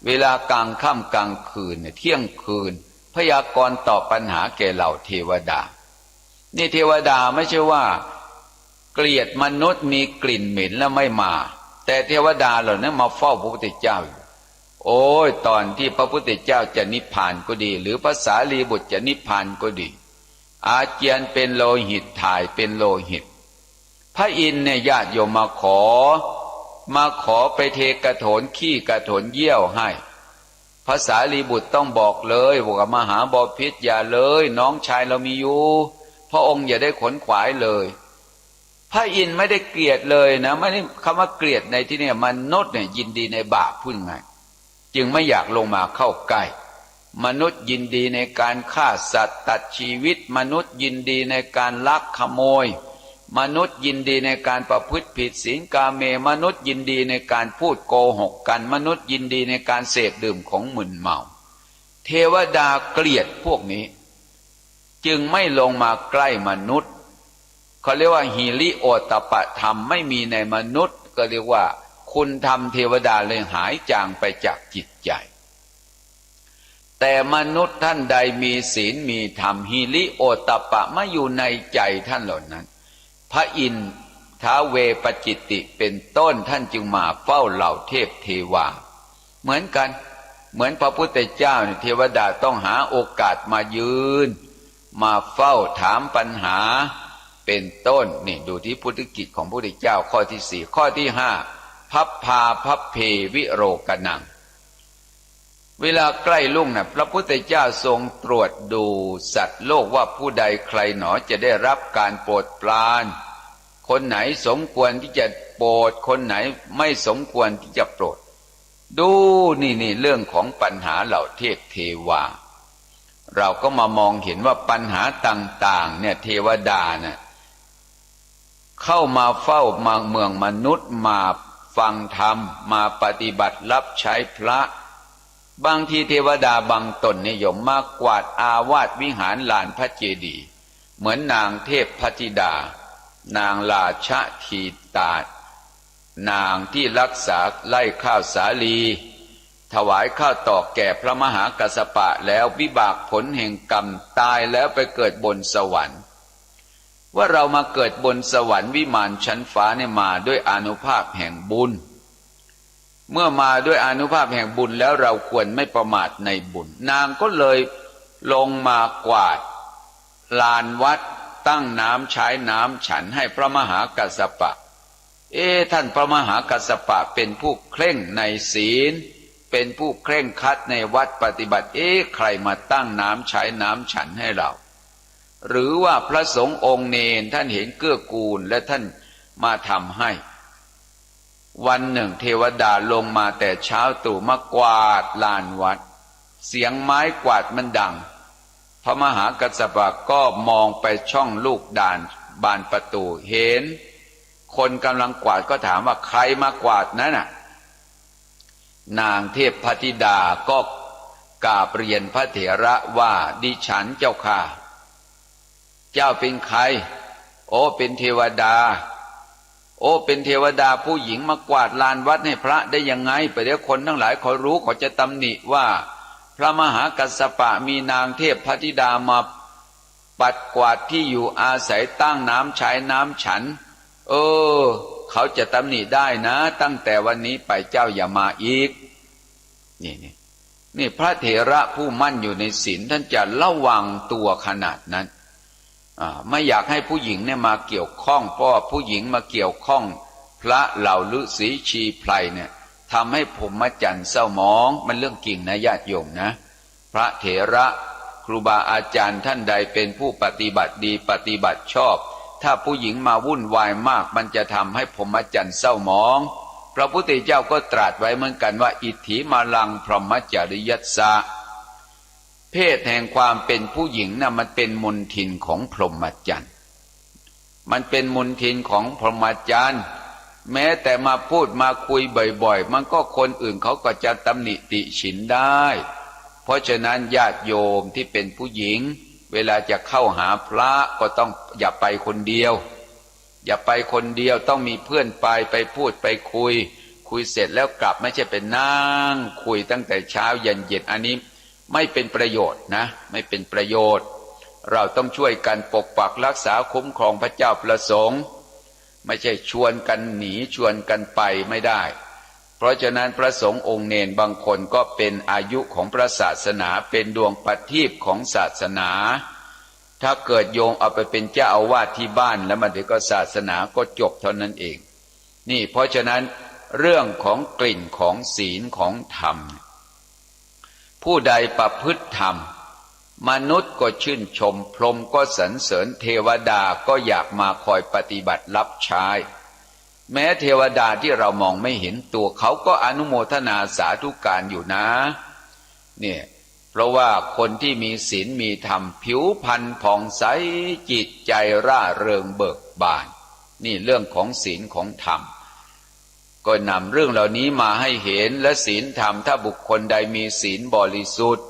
เวลากลางค่ำกลางคืนเที่ยงคืนพยากรณ์ตอบปัญหาแก่เหล่าเทวดานี่เทวดาไม่ใช่ว่าเกลียดมนุษย์มีกลิ่นเหม็นแล้วไม่มาแต่เทวดาเหล่านั้นมาเฝ้าพระพุทธเจ้าอยู่โอ้ยตอนที่พระพุทธเจ้าจะนิพพานก็ดีหรือพระสารีบุตรจะนิพพานก็ดีอาเจียนเป็นโลหิตถ่ายเป็นโลหิตพระอินทร์เนี่ยญาติโยมมาขอไปเทกระโถนขี้กระโถนเยี่ยวให้พระสารีบุตรต้องบอกเลยว่ามหาบพิตรอย่าเลยน้องชายเรามีอยู่พระองค์อย่าได้ขนขวายเลยพระอินทร์ไม่ได้เกลียดเลยนะไม่ได้คำว่าเกลียดในที่นี้มนุษย์เนี่ยยินดีในบาปพูดง่ายจึงไม่อยากลงมาเข้าใกล้มนุษย์ยินดีในการฆ่าสัตว์ตัดชีวิตมนุษย์ยินดีในการลักขโมยมนุษย์ยินดีในการประพฤติผิดศีลกาเมมนุษย์ยินดีในการพูดโกหกกันมนุษย์ยินดีในการเสพดื่มของมึนเมาเทวดาเกลียดพวกนี้จึงไม่ลงมาใกล้มนุษย์เขาเรียกว่าหิริโอตปะธรรมไม่มีในมนุษย์ก็เรียกว่าคุณธรรมเทวดาเลยหายจางไปจากจิตใจแต่มนุษย์ท่านใดมีศีลมีธรรมหิริโอตปะไม่อยู่ในใจท่านเหล่านั้นพระอินทร์ท้าวเวปจิตติเป็นต้นท่านจึงมาเฝ้าเหล่าเทพเทวาเหมือนกันเหมือนพระพุทธเจ้าเนี่ยเทวดาต้องหาโอกาสมายืนมาเฝ้าถามปัญหาเป็นต้นนี่ดูที่พุทธกิจของพระพุทธเจ้าข้อที่สี่ข้อที่ห้าพัพพาพัพเพวิโรกนังเวลาใกล้รุ่งนะพระพุทธเจ้าทรงตรวจดูสัตว์โลกว่าผู้ใดใครหนอจะได้รับการโปรดปรานคนไหนสมควรที่จะโปรดคนไหนไม่สมควรที่จะโปรดดูนี่เรื่องของปัญหาเหล่าเทพเทวาเราก็มามองเห็นว่าปัญหาต่างๆเนี่ยเทวดาเนี่ยเข้ามาเฝ้ามาเมืองมนุษย์มาฟังธรรมมาปฏิบัติรับใช้พระบางทีเทวดาบางตนนิยมมากวาดอาวาสวิหารลานพระเจดีย์เหมือนนางเทพพธิดานางราชทีตานางที่รักษาไล่ข้าวสาลีถวายข้าวตอกแก่พระมหากัสสปะแล้ววิบากผลแห่งกรรมตายแล้วไปเกิดบนสวรรค์ว่าเรามาเกิดบนสวรรค์วิมานชั้นฟ้าเนี่ยมาด้วยอานุภาพแห่งบุญเมื่อมาด้วยอานุภาพแห่งบุญแล้วเราควรไม่ประมาทในบุญนางก็เลยลงมากวาดลานวัดตั้งน้ำใช้น้ำฉันให้พระมหากัสสปะท่านพระมหากัสสปะเป็นผู้เคร่งในศีลเป็นผู้เคร่งครัดในวัดปฏิบัติใครมาตั้งน้ำใช้น้ำฉันให้เราหรือว่าพระสงฆ์องค์เนรท่านเห็นเกื้อกูลและท่านมาทำให้วันหนึ่งเทวดาลงมาแต่เช้าตรู่มากวาดลานวัดเสียงไม้กวาดมันดังพระมหากัสสปะก็มองไปช่องลูกด่านบานประตูเห็นคนกำลังกวาดก็ถามว่าใครมากวาดนั้นน่ะนางเทพพธิดาก็กราบเรียนพระเถระว่าดิฉันเจ้าค่ะเจ้าเป็นใครโอ้เป็นเทวดาโ โอ้เป็นเทวดาผู้หญิงมากวาดลานวัดให้พระได้ยังไงไปเดี๋ยวคนทั้งหลายเขารู้เขาจะตำหนิว่าพระมหากัสสปะมีนางเทพพธิดามาปัดกวาดที่อยู่อาศัยตั้งน้ำใช้น้ำฉันเขาจะตำหนิได้นะตั้งแต่วันนี้ไปเจ้าอย่ามาอีกนี่พระเถระผู้มั่นอยู่ในศีลท่านจะระวังตัวขนาดนั้นไม่อยากให้ผู้หญิงเนี่ยมาเกี่ยวข้องเพราะผู้หญิงมาเกี่ยวข้องพระเหล่าฤาษีชีไพรเนี่ยทำให้พรหมจรรย์เศร้าหมองมันเรื่องจริงนะญาติโยมนะพระเถระครูบาอาจารย์ท่านใดเป็นผู้ปฏิบัติดีปฏิบัติชอบถ้าผู้หญิงมาวุ่นวายมากมันจะทำให้พรหมจรรย์เศร้าหมองพระพุทธเจ้าก็ตรัสไว้เหมือนกันว่าอิทธิมาลังพรหมจริยัสสะเพศแห่งความเป็นผู้หญิงนะมันเป็นมลทินของพรหมจรรย์มันเป็นมลทินของพรหมจรรย์แม้แต่มาพูดมาคุยบ่อยๆมันก็คนอื่นเขาก็จะตำหนิติฉินได้เพราะฉะนั้นญาติโยมที่เป็นผู้หญิงเวลาจะเข้าหาพระก็ต้องอย่าไปคนเดียวอย่าไปคนเดียวต้องมีเพื่อนไปพูดไปคุยเสร็จแล้วกลับไม่ใช่ไปนั่งคุยตั้งแต่เช้ายันเย็นอันนี้ไม่เป็นประโยชน์นะไม่เป็นประโยชน์เราต้องช่วยกันปกปักรักษาคุ้มครองพระเจ้าประสงค์ไม่ใช่ชวนกันหนีชวนกันไปไม่ได้เพราะฉะนั้นพระสงฆ์องค์เนรบางคนก็เป็นอายุของพระศาสนาเป็นดวงประทีปของศาสนาถ้าเกิดโยมเอาไปเป็นเจ้าอาวาสที่บ้านแล้วมันเดี๋ยวก็ศาสนาก็จบเท่านั้นเองนี่เพราะฉะนั้นเรื่องของกลิ่นของศีลของธรรมผู้ใดประพฤติธรรมมนุษย์ก็ชื่นชมพรหมก็สรรเสริญเทวดาก็อยากมาคอยปฏิบัติรับใช้แม้เทวดาที่เรามองไม่เห็นตัวเขาก็อนุโมทนาสาธุการอยู่นะเนี่ยเพราะว่าคนที่มีศีลมีธรรมผิวพรรณผ่องใสจิตใจร่าเริงเบิกบานนี่เรื่องของศีลของธรรมก็นำเรื่องเหล่านี้มาให้เห็นและศีลธรรมถ้าบุคคลใดมีศีลบริสุทธิ์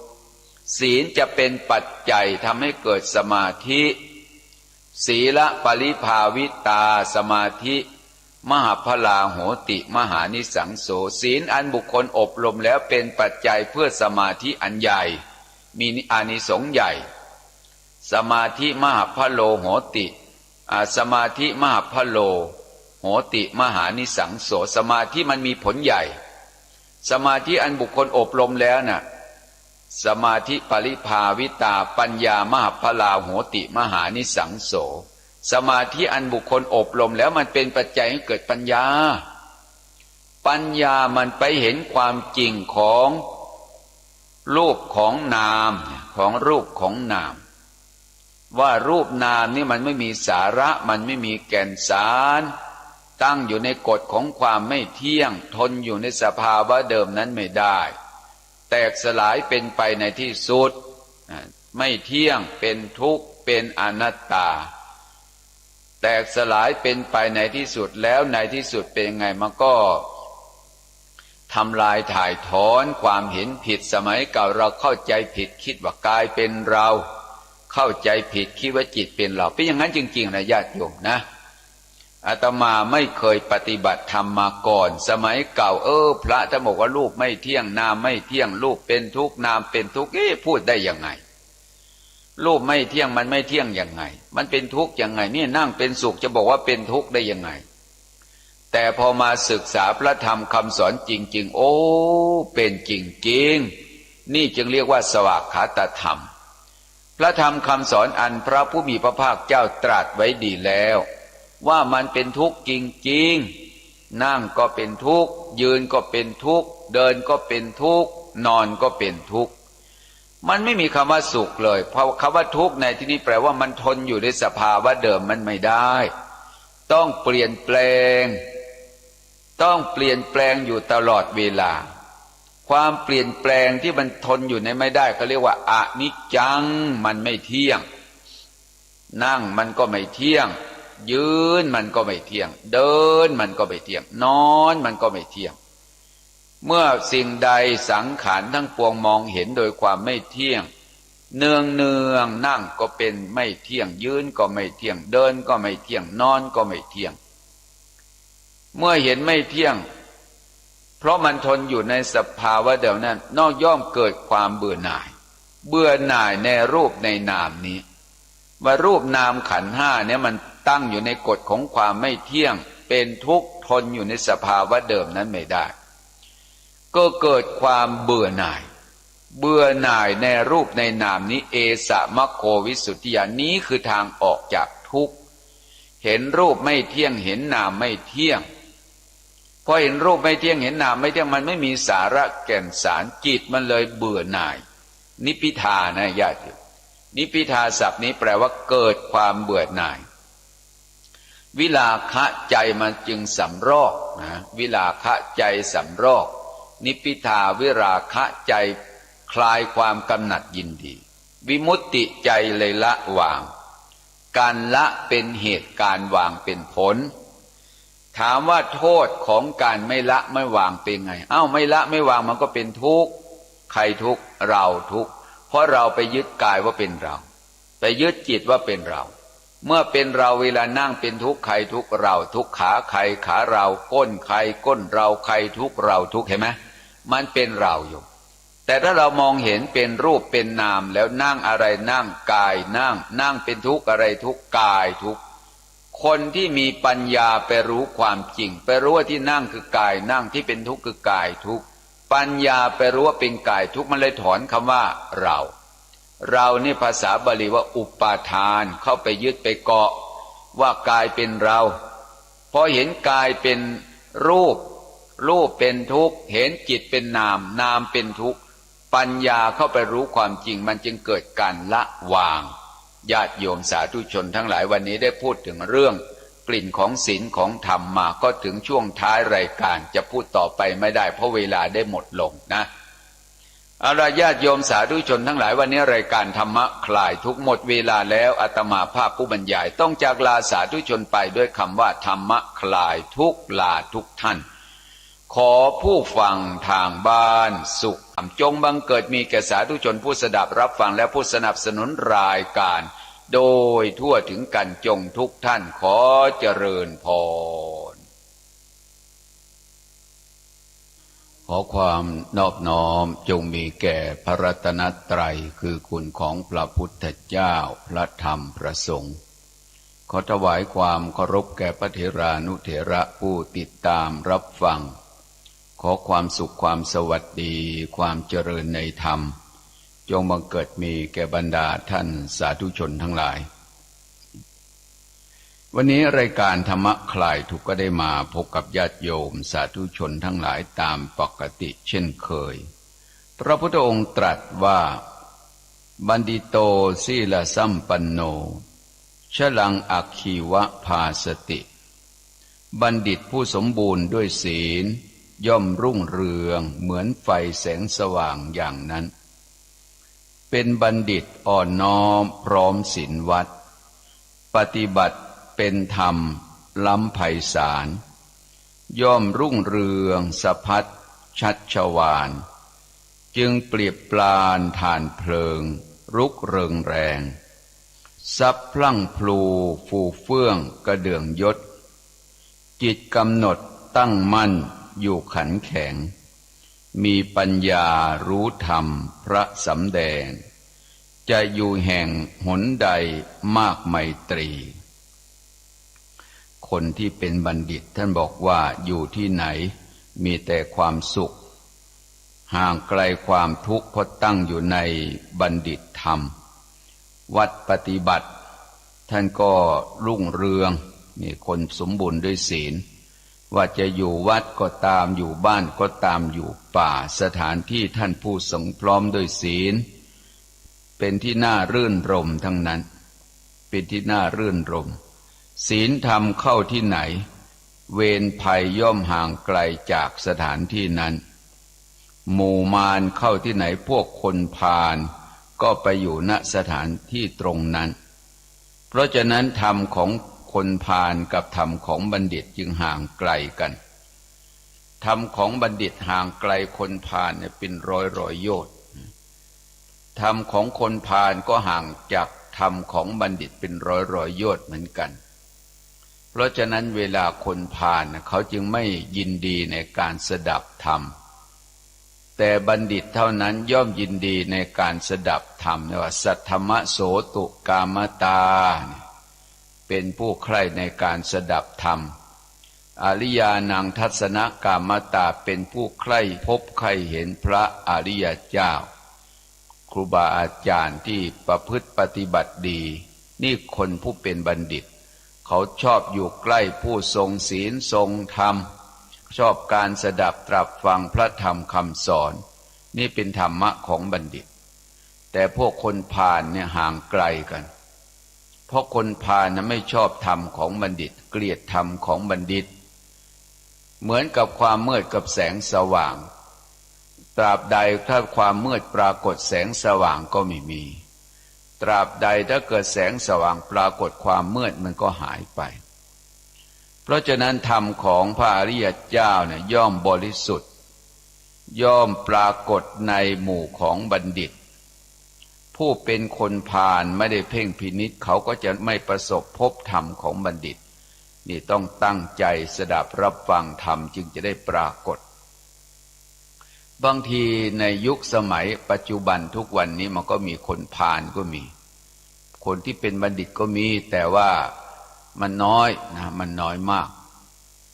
ศีลจะเป็นปัจจัยทำให้เกิดสมาธิศีลปริภาวิตาสมาธิมหาพลาโหติมหานิสังโสศีลอันบุคคลอบรมแล้วเป็นปัจจัยเพื่อสมาธิอันใหญ่มีอานิสงส์ใหญ่สมาธิมหาพโลโหติสมาธิมหาพโลโหติมหานิสังโสสมาธิมันมีผลใหญ่สมาธิอันบุคคลอบรมแล้วน่ะสมาธิปริภาวิตาปัญญามหาพลาโหติมหานิสังโสสมาธิอันบุคคลอบรมแล้วมันเป็นปัจจัยให้เกิดปัญญาปัญญามันไปเห็นความจริงของรูปของนามของรูปของนามว่ารูปนามนี่มันไม่มีสาระมันไม่มีแก่นสารตั้งอยู่ในกฎของความไม่เที่ยงทนอยู่ในสภาวะเดิมนั้นไม่ได้แตกสลายเป็นไปในที่สุดไม่เที่ยงเป็นทุกข์เป็นอนัตตาแตกสลายเป็นไปในที่สุดแล้วในที่สุดเป็นไงมันก็ทำลายถ่ายถอนความเห็นผิดสมัยเก่าเราเข้าใจผิดคิดว่ากายเป็นเราเข้าใจผิดคิดว่าจิตเป็นเราเป็นอย่างนั้นจริงๆนะญาติโยมนะอาตมาไม่เคยปฏิบัติธรรมมาก่อนสมัยเก่าพระท่านบอกว่ารูปไม่เที่ยงนามไม่เที่ยงรูปเป็นทุกข์นามเป็นทุกข์พูดได้ยังไงรูปไม่เที่ยงมันไม่เที่ยงยังไงมันเป็นทุกข์ยังไงนี่นั่งเป็นสุขจะบอกว่าเป็นทุกข์ได้ยังไงแต่พอมาศึกษาพระธรรมคำสอนจริงๆเป็นจริงๆนี่จึงเรียกว่าสวากขาตธรรมพระธรรมคำสอนอันพระผู้มีพระภาคเจ้าตรัสไว้ดีแล้วว่ามันเป็นทุกข์จริงๆนั่งก็เป็นทุกข์ยืนก็เป็นทุกข์เดินก็เป็นทุกข์นอนก็เป็นทุกข์มันไม่มีคำว่าสุขเลยเพราะคำว่าทุกข์ในที่นี้แปลว่ามันทนอยู่ในสภาวะเดิมมันไม่ได้ต้องเปลี่ยนแปลงอยู่ตลอดเวลาความเปลี่ยนแปลงที่มันทนอยู่ในไม่ได้เขาเรียกว่าอนิจจังมันไม่เที่ยงนั่งมันก็ไม่เที่ยงยืนมันก็ไม่เที่ยงเดินมันก็ไม่เที่ยงนอนมันก็ไม่เที่ยงเมื่อสิ่งใดสังขารทั้งปวงมองเห็นโดยความไม่เที่ยงเนืองนั่งก็เป็นไม่เที่ยงยืนก็ไม่เที่ยงเดินก็ไม่เที่ยงนอนก็ไม่เที่ยง เมื่อเห็นไม่เที่ยงเพราะมันทนอยู่ในสภาวะเดิมนั้นนอกย่อมเกิดความเบื่อหน่ายในรูปในนามนี้ว่ารูปนามขันธ์ห้าเนี่ยมันตั้งอยู่ในกฎของความไม่เที่ยงเป็นทุกข์ทนอยู่ในสภาวะเดิมนั้นไม่ได้ก็เกิดความเบื่อหน่ายในรูปในนามนี้เอสะมะโควิสุทธิญาณนี้คือทางออกจากทุกข์เห็นรูปไม่เที่ยงเห็นนามไม่เที่ยงพอเห็นรูปไม่เที่ยงเห็นนามไม่เที่ยงมันไม่มีสาระแก่นสารจิตมันเลยเบื่อหน่ายนิพพิทานะญาติโยมนิพพิทาศัพท์นี้แปลว่าเกิดความเบื่อหน่ายวิราคะใจมันจึงสำรอกนะวิราคะใจสำรอกนิพพิทาวิราคะใจคลายความกำหนัดยินดีวิมุตติใจเลยละวางการละเป็นเหตุการวางเป็นผลถามว่าโทษของการไม่ละไม่วางเป็นไงไม่ละไม่วางมันก็เป็นทุกข์ใครทุกข์เราทุกข์เพราะเราไปยึดกายว่าเป็นเราไปยึดจิตว่าเป็นเราเมื่อเป็นเราเวลานั่งเป็นทุกข์ใครทุกข์เราทุกข์ขาใครขาเราก้นใครก้นเราใครทุกข์เราทุกข์เห็นไหมมันเป็นเราอยู่แต่ถ้าเรามองเห็นเป็นรูปเป็นนามแล้วนั่งอะไรนั่งกายนั่งเป็นทุกข์อะไรทุกข์กายทุกข์คนที่มีปัญญาไปรู้ความจริงไปรู้ว่าที่นั่งคือกายนั่งที่เป็นทุกข์คือกายทุกข์ปัญญาไปรู้ว่าเป็นกายทุกข์มันเลยถอนคำว่าเรานี่ภาษาบาลีว่าอุปาทานเข้าไปยึดไปเกาะว่ากายเป็นเราพอเห็นกายเป็นรูปเป็นทุกข์เห็นจิตเป็นนามเป็นทุกข์ปัญญาเข้าไปรู้ความจริงมันจึงเกิดการละวางญาติโยมสาธุชนทั้งหลายวันนี้ได้พูดถึงเรื่องกลิ่นของศีลของธรรมมาก็ถึงช่วงท้ายรายการจะพูดต่อไปไม่ได้เพราะเวลาได้หมดลงนะเอาล่ะญาติโยมสาธุชนทั้งหลายวันนี้รายการธรรมะคลายทุกข์หมดเวลาแล้วอาตมาภาพผู้บรรยายต้องจากลาสาธุชนไปด้วยคำว่าธรรมะคลายทุกข์ลาทุกท่านขอผู้ฟังทางบ้านสุขจงบังเกิดมีแก่สาธุชนผู้สดับรับฟังและผู้สนับสนุนรายการโดยทั่วถึงกันจงทุกท่านขอเจริญพรขอความนอบน้อมจงมีแก่พระรัตนตรัยคือคุณของพระพุทธเจ้าพระธรรมพระสงฆ์ขอถวายความเคารพแก่พระเถรานุเถระผู้ติดตามรับฟังขอความสุขความสวัสดีความเจริญในธรรมจงบังเกิดมีแก่บรรดาท่านสาธุชนทั้งหลายวันนี้รายการธรรมะคลายทุกข์ก็ได้มาพบกับญาติโยมสาธุชนทั้งหลายตามปกติเช่นเคยพระพุทธองค์ตรัสว่าบัณฑิโตสีลสัมปันโนชลังอัคคีวะภาสติบัณฑิตผู้สมบูรณ์ด้วยศีลย่อมรุ่งเรืองเหมือนไฟแสงสว่างอย่างนั้นเป็นบัณฑิตอ่อนน้อมพร้อมศีลวัดปฏิบัติเป็นธรรมล้ำไพศาลย่อมรุ่งเรืองสะพัดชัชวาลจึงเปรียบปรานฐานเพลิงรุกเริงแรงซับพลั่งพลูฟูเฟื่องกระเดื่องยศจิตกำหนดตั้งมั่นอยู่ขันแข็งมีปัญญารู้ธรรมพระสำแดงจะอยู่แห่งหนใดมากไมตรีคนที่เป็นบัณฑิตท่านบอกว่าอยู่ที่ไหนมีแต่ความสุขห่างไกลความทุกข์เพราะตั้งอยู่ในบัณฑิตธรรมวัดปฏิบัติท่านก็รุ่งเรืองนี่คนสมบูรณ์ด้วยศีลว่าจะอยู่วัดก็ตามอยู่บ้านก็ตามอยู่ป่าสถานที่ท่านผู้สงพร้อมด้วยศีลเป็นที่น่ารื่นรมย์ทั้งนั้นเป็นที่น่ารื่นรมย์ศีลธรรมเข้าที่ไหนเวรภัยย่อมห่างไกลจากสถานที่นั้นหมู่มารเข้าที่ไหนพวกคนพาลก็ไปอยู่ณสถานที่ตรงนั้นเพราะฉะนั้นธรรมของคนพาลกับธรรมของบัณฑิตจึงห่างไกลกันธรรมของบัณฑิตห่างไกลคนพาลเนี่ยเป็นร้อยโยชน์ธรรมของคนพาลก็ห่างจากธรรมของบัณฑิตเป็นร้อยโยชน์เหมือนกัน เพราะฉะนั้นเวลาคนพาลเขาจึงไม่ยินดีในการสดับธรรมแต่บัณฑิตเท่านั้นย่อมยินดีในการสดับธรรมเรียกว่าสัทธมโสตุกามตาเป็นผู้ใคร่ในการสดับธรรมอริยานังทัศนกามตาเป็นผู้ใคร่พบใคร่เห็นพระอริยเจ้าครูบาอาจารย์ที่ประพฤติปฏิบัติดีนี่คนผู้เป็นบัณฑิตเขาชอบอยู่ใกล้ผู้ทรงศีลทรงธรรมชอบการสดับตรับฟังพระธรรมคำสอนนี่เป็นธรรมะของบัณฑิตแต่พวกคนพาลเนี่ยห่างไกลกันเพราะคนพาลนะไม่ชอบธรรมของบัณฑิตเกลียดธรรมของบัณฑิตเหมือนกับความมืดกับแสงสว่างตราบใดถ้าความมืดปรากฏแสงสว่างก็ไม่มีตราบใดถ้าเกิดแสงสว่างปรากฏความมืดมันก็หายไปเพราะฉะนั้นธรรมของพระอริยเจ้าเนี่ยย่อมบริสุทธิ์ย่อมปรากฏในหมู่ของบัณฑิตผู้เป็นคนพาลไม่ได้เพ่งพินิจเขาก็จะไม่ประสบพบธรรมของบัณฑิตนี่ต้องตั้งใจสดับรับฟังธรรมจึงจะได้ปรากฏบางทีในยุคสมัยปัจจุบันทุกวันนี้มันก็มีคนพาลก็มีคนที่เป็นบัณฑิตก็มีแต่ว่ามันน้อยนะมันน้อยมาก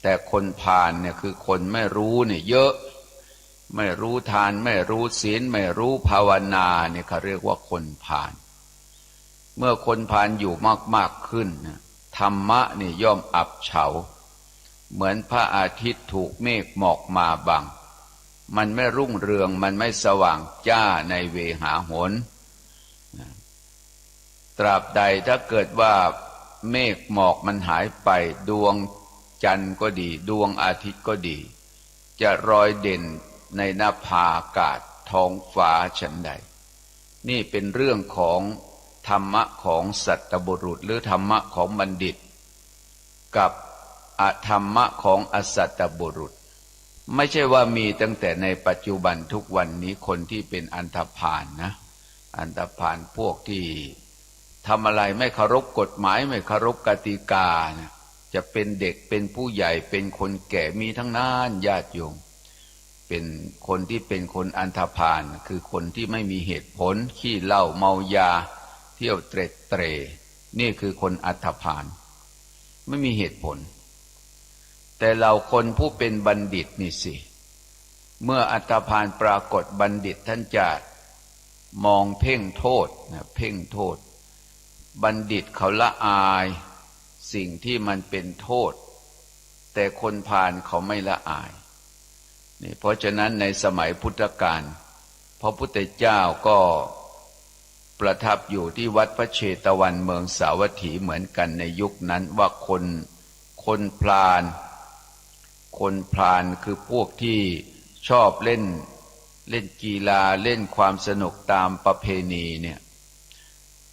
แต่คนพาลเนี่ยคือคนไม่รู้เนี่ยเยอะไม่รู้ทานไม่รู้ศีลไม่รู้ภาวนาเนี่ยเขาเรียกว่าคนพาลเมื่อคนพาลอยู่มากๆขึ้นธรรมะนี่ย่อมอับเฉาเหมือนพระอาทิตย์ถูกเมฆหมอกมาบังมันไม่รุ่งเรืองมันไม่สว่างจ้าในเวหาหนตราบใดถ้าเกิดว่าเมฆหมอกมันหายไปดวงจันทร์ก็ดีดวงอาทิตย์ก็ดีจะรอยเด่นในนภาอากาศท้องฟ้าฉันใดนี่เป็นเรื่องของธรรมะของสัตบุรุษหรือธรรมะของบัณฑิตกับอธรรมะของอสัตบุรุษไม่ใช่ว่ามีตั้งแต่ในปัจจุบันทุกวันนี้คนที่เป็นอันธพาลนะอันธพาลพวกที่ทำอะไรไม่เคารพกฎหมายไม่เคารพกติกานะจะเป็นเด็กเป็นผู้ใหญ่เป็นคนแก่มีทั้งนั้นญาติโยมเป็นคนที่เป็นคนอันธพาลคือคนที่ไม่มีเหตุผลขี้เหล้าเมายาเที่ยวเตร็ดเตร่นี่คือคนอันธพาลไม่มีเหตุผลแต่เราคนผู้เป็นบัณฑิตนี่สิเมื่ออันธพาลปรากฏบัณฑิตท่านจะมองเพ่งโทษนะเพ่งโทษบัณฑิตเขาละอายสิ่งที่มันเป็นโทษแต่คนพาลเขาไม่ละอายนี่เพราะฉะนั้นในสมัยพุทธกาลพระพุทธเจ้าก็ประทับอยู่ที่วัดพระเชตวันเมืองสาวัตถีเหมือนกันในยุคนั้นว่าคนพาลคือพวกที่ชอบเล่นกีฬาเล่นความสนุกตามประเพณีเนี่ย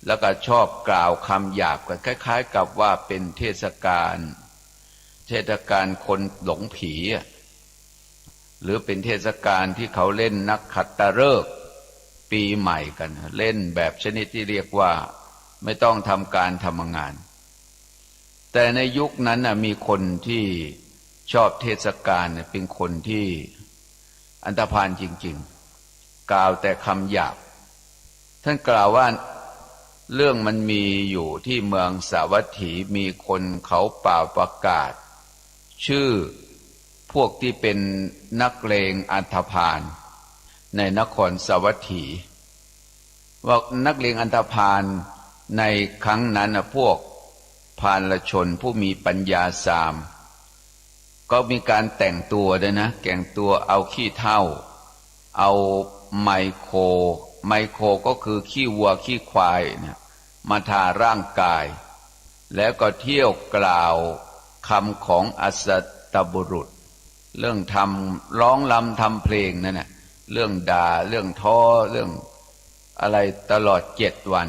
แล้วก็ชอบกล่าวคำหยาบกันคล้ายๆกับว่าเป็นเทศกาลคนหลงผีหรือเป็นเทศกาลที่เขาเล่นนักขัตฤกษ์ปีใหม่กันเล่นแบบชนิดที่เรียกว่าไม่ต้องทำการทำงานแต่ในยุคนั้นมีคนที่ชอบเทศกาลเป็นคนที่อันธพาลจริงๆกล่าวแต่คำหยาบท่านกล่าวว่าเรื่องมันมีอยู่ที่เมืองสาวัตถีมีคนเขาเป่าประกาศชื่อพวกที่เป็นนักเลงอันธพาลในนครสาวัตถีว่านักเลงอันธพาลในครั้งนั้นพวกพาลชนผู้มีปัญญาสามก็มีการแต่งตัวด้วยนะแต่งตัวเอาขี้เถ้าเอาไมโครก็คือขี้วัวขี้ควายนะมาทาร่างกายแล้วก็เที่ยวกล่าวคำของอสัตบุรุษเรื่องทำร้องรำทำเพลงนั่นนะเรื่องด่าเรื่องท้อเรื่องอะไรตลอด7 วัน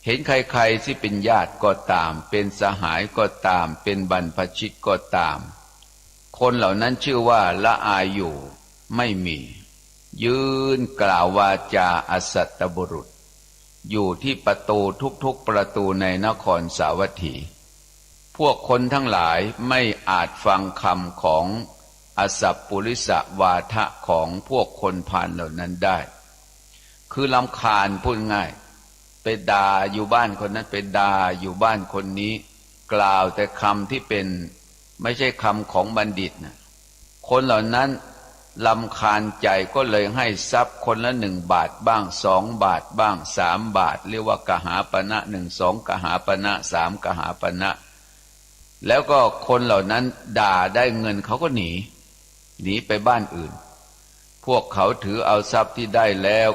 เห็นใครๆที่เป็นญาติก็ตามเป็นสหายก็ตามเป็นบรรพชิตก็ตามคนเหล่านั้นชื่อว่าละอายอยู่ไม่มียืนกล่าววาจาอสัตบุรุษอยู่ที่ประตูทุกๆประตูในนครสาวัตถีพ พวกคนทั้งหลายไม่อาจฟังคำของอสัพปุริสวาทะของพวกคนพาลเหล่านั้นได้คือรำคาญพูดง่ายไปด่าอยู่บ้านคนนั้นไปด่าอยู่บ้านคนนี้กล่าวแต่คำที่เป็นไม่ใช่คำของบัณฑิตนะคนเหล่านั้นรำคาญใจก็เลยให้ทรัพย์คนละ1 บาทบ้าง2 บาทบ้าง3 บาทเรียกว่ากหาปณะ1 2กหาปณะ3กหาปณะแล้วก็คนเหล่านั้นด่าได้เงินเขาก็หนีไปบ้านอื่นพวกเขาถือเอาทรัพย์ที่ได้แล้ว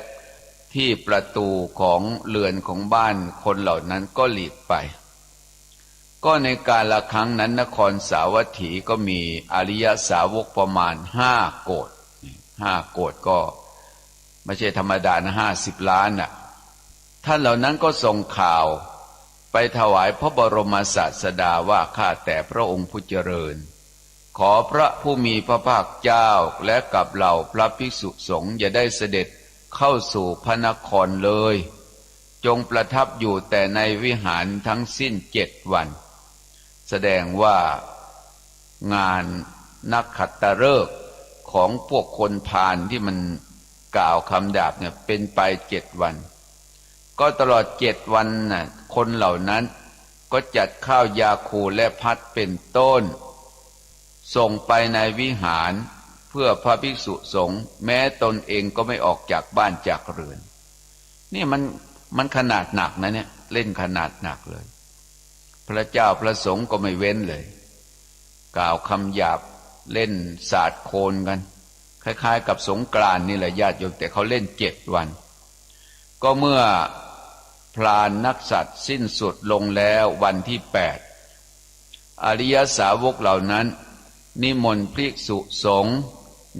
ที่ประตูของเรือนของบ้านคนเหล่านั้นก็หลีกไปก็ในกาลครั้งนั้นนครสาวัตถีก็มีอริยสาวกประมาณ5 โกฏ5 โกฏก็ไม่ใช่ธรรมดานะ50 ล้านน่ะท่านเหล่านั้นก็ส่งข่าวไปถวายพระบรมศาสดาว่าข้าแต่พระองค์ผู้เจริญขอพระผู้มีพระภาคเจ้าและกับเหล่าพระภิกษุสงฆ์อย่าได้เสด็จเข้าสู่พระนครเลยจงประทับอยู่แต่ในวิหารทั้งสิ้น7 วันแสดงว่างานนักขัตฤกษ์ของพวกคนพาลที่มันกล่าวคำหยาบเนี่ยเป็นไป7 วันก็ตลอด7 วันน่ะคนเหล่านั้นก็จัดข้าวยาคูและพัดเป็นต้นส่งไปในวิหารเพื่อพระภิกษุสงฆ์แม้ตนเองก็ไม่ออกจากบ้านจากเรือนนี่มันขนาดหนักนะเนี่ยเล่นขนาดหนักเลยพระเจ้าพระสงฆ์ก็ไม่เว้นเลยกล่าวคำหยาบเล่นสาดโคลนกันคล้ายๆกับสงกรานต์นี่แหละญาติโยมแต่เขาเล่น7 วันก็เมื่อพรานนักสัตว์สิ้นสุดลงแล้ววันที่8อริยสาวกเหล่านั้นนิมนต์ภิกษุสงฆ์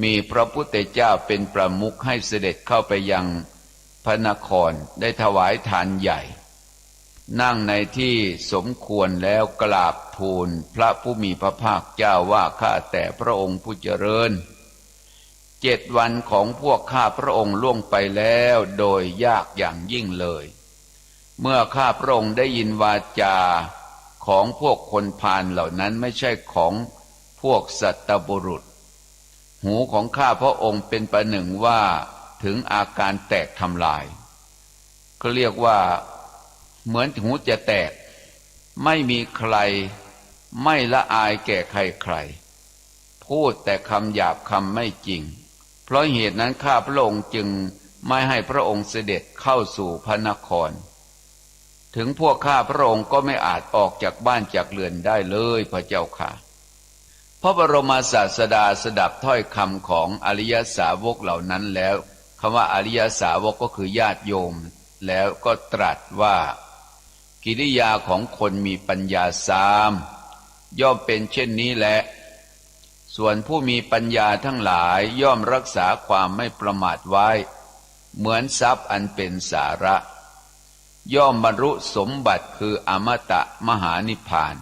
มีพระพุทธเจ้าเป็นประมุขให้เสด็จเข้าไปยังพระนครได้ถวายทานใหญ่นั่งในที่สมควรแล้วกราบทูลพระผู้มีพระภาคเจ้าว่าข้าแต่พระองค์ผู้เจริญ7 วันของพวกข้าพระองค์ล่วงไปแล้วโดยยากอย่างยิ่งเลยเมื่อข้าพระองค์ได้ยินวาจาของพวกคนพาลเหล่านั้นไม่ใช่ของพวกสัตบุรุษหูของข้าพระองค์เป็นประหนึ่งว่าถึงอาการแตกทำลายก็เรียกว่าเหมือนหูจะแตกไม่มีใครไม่ละอายแก่ใครๆพูดแต่คำหยาบคำไม่จริงเพราะเหตุนั้นข้าพระองค์จึงไม่ให้พระองค์เสด็จเข้าสู่พระนครถึงพวกข้าพระองค์ก็ไม่อาจออกจากบ้านจากเรือนได้เลยพระเจ้าค่ะพระบรมศาสดาสดับถ้อยคำของอริยสาวกเหล่านั้นแล้วคำว่าอริยสาวกก็คือญาติโยมแล้วก็ตรัสว่ากิริยาของคนมีปัญญา3ย่อมเป็นเช่นนี้แหละส่วนผู้มีปัญญาทั้งหลายย่อมรักษาความไม่ประมาทไว้เหมือนทรัพย์อันเป็นสาระย่อมบรรลุสมบัติคืออมตะมหานิพพาน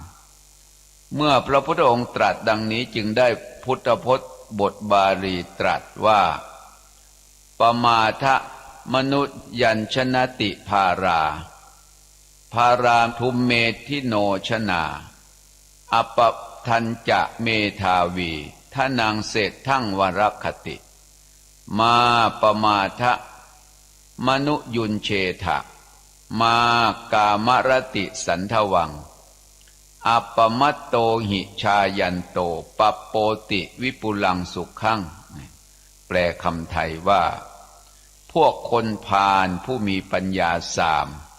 เมื่อพระพุทธองค์ตรัสดังนี้จึงได้พุทธพจน์บทบาลีตรัสว่าปมาทะมนุษยัญชนติภาราภาราทุมเมทิโนชนาอปทัญจะเมธาวีทานังเศรษทั้งวรคติมาปมาทะมนุยุญเชทะมากามรติสันทวังอัปปมัตโตหิชายันโตปปโปติวิปุลังสุขังแปลคำไทยว่าพวกคนพาลผู้มีปัญญา3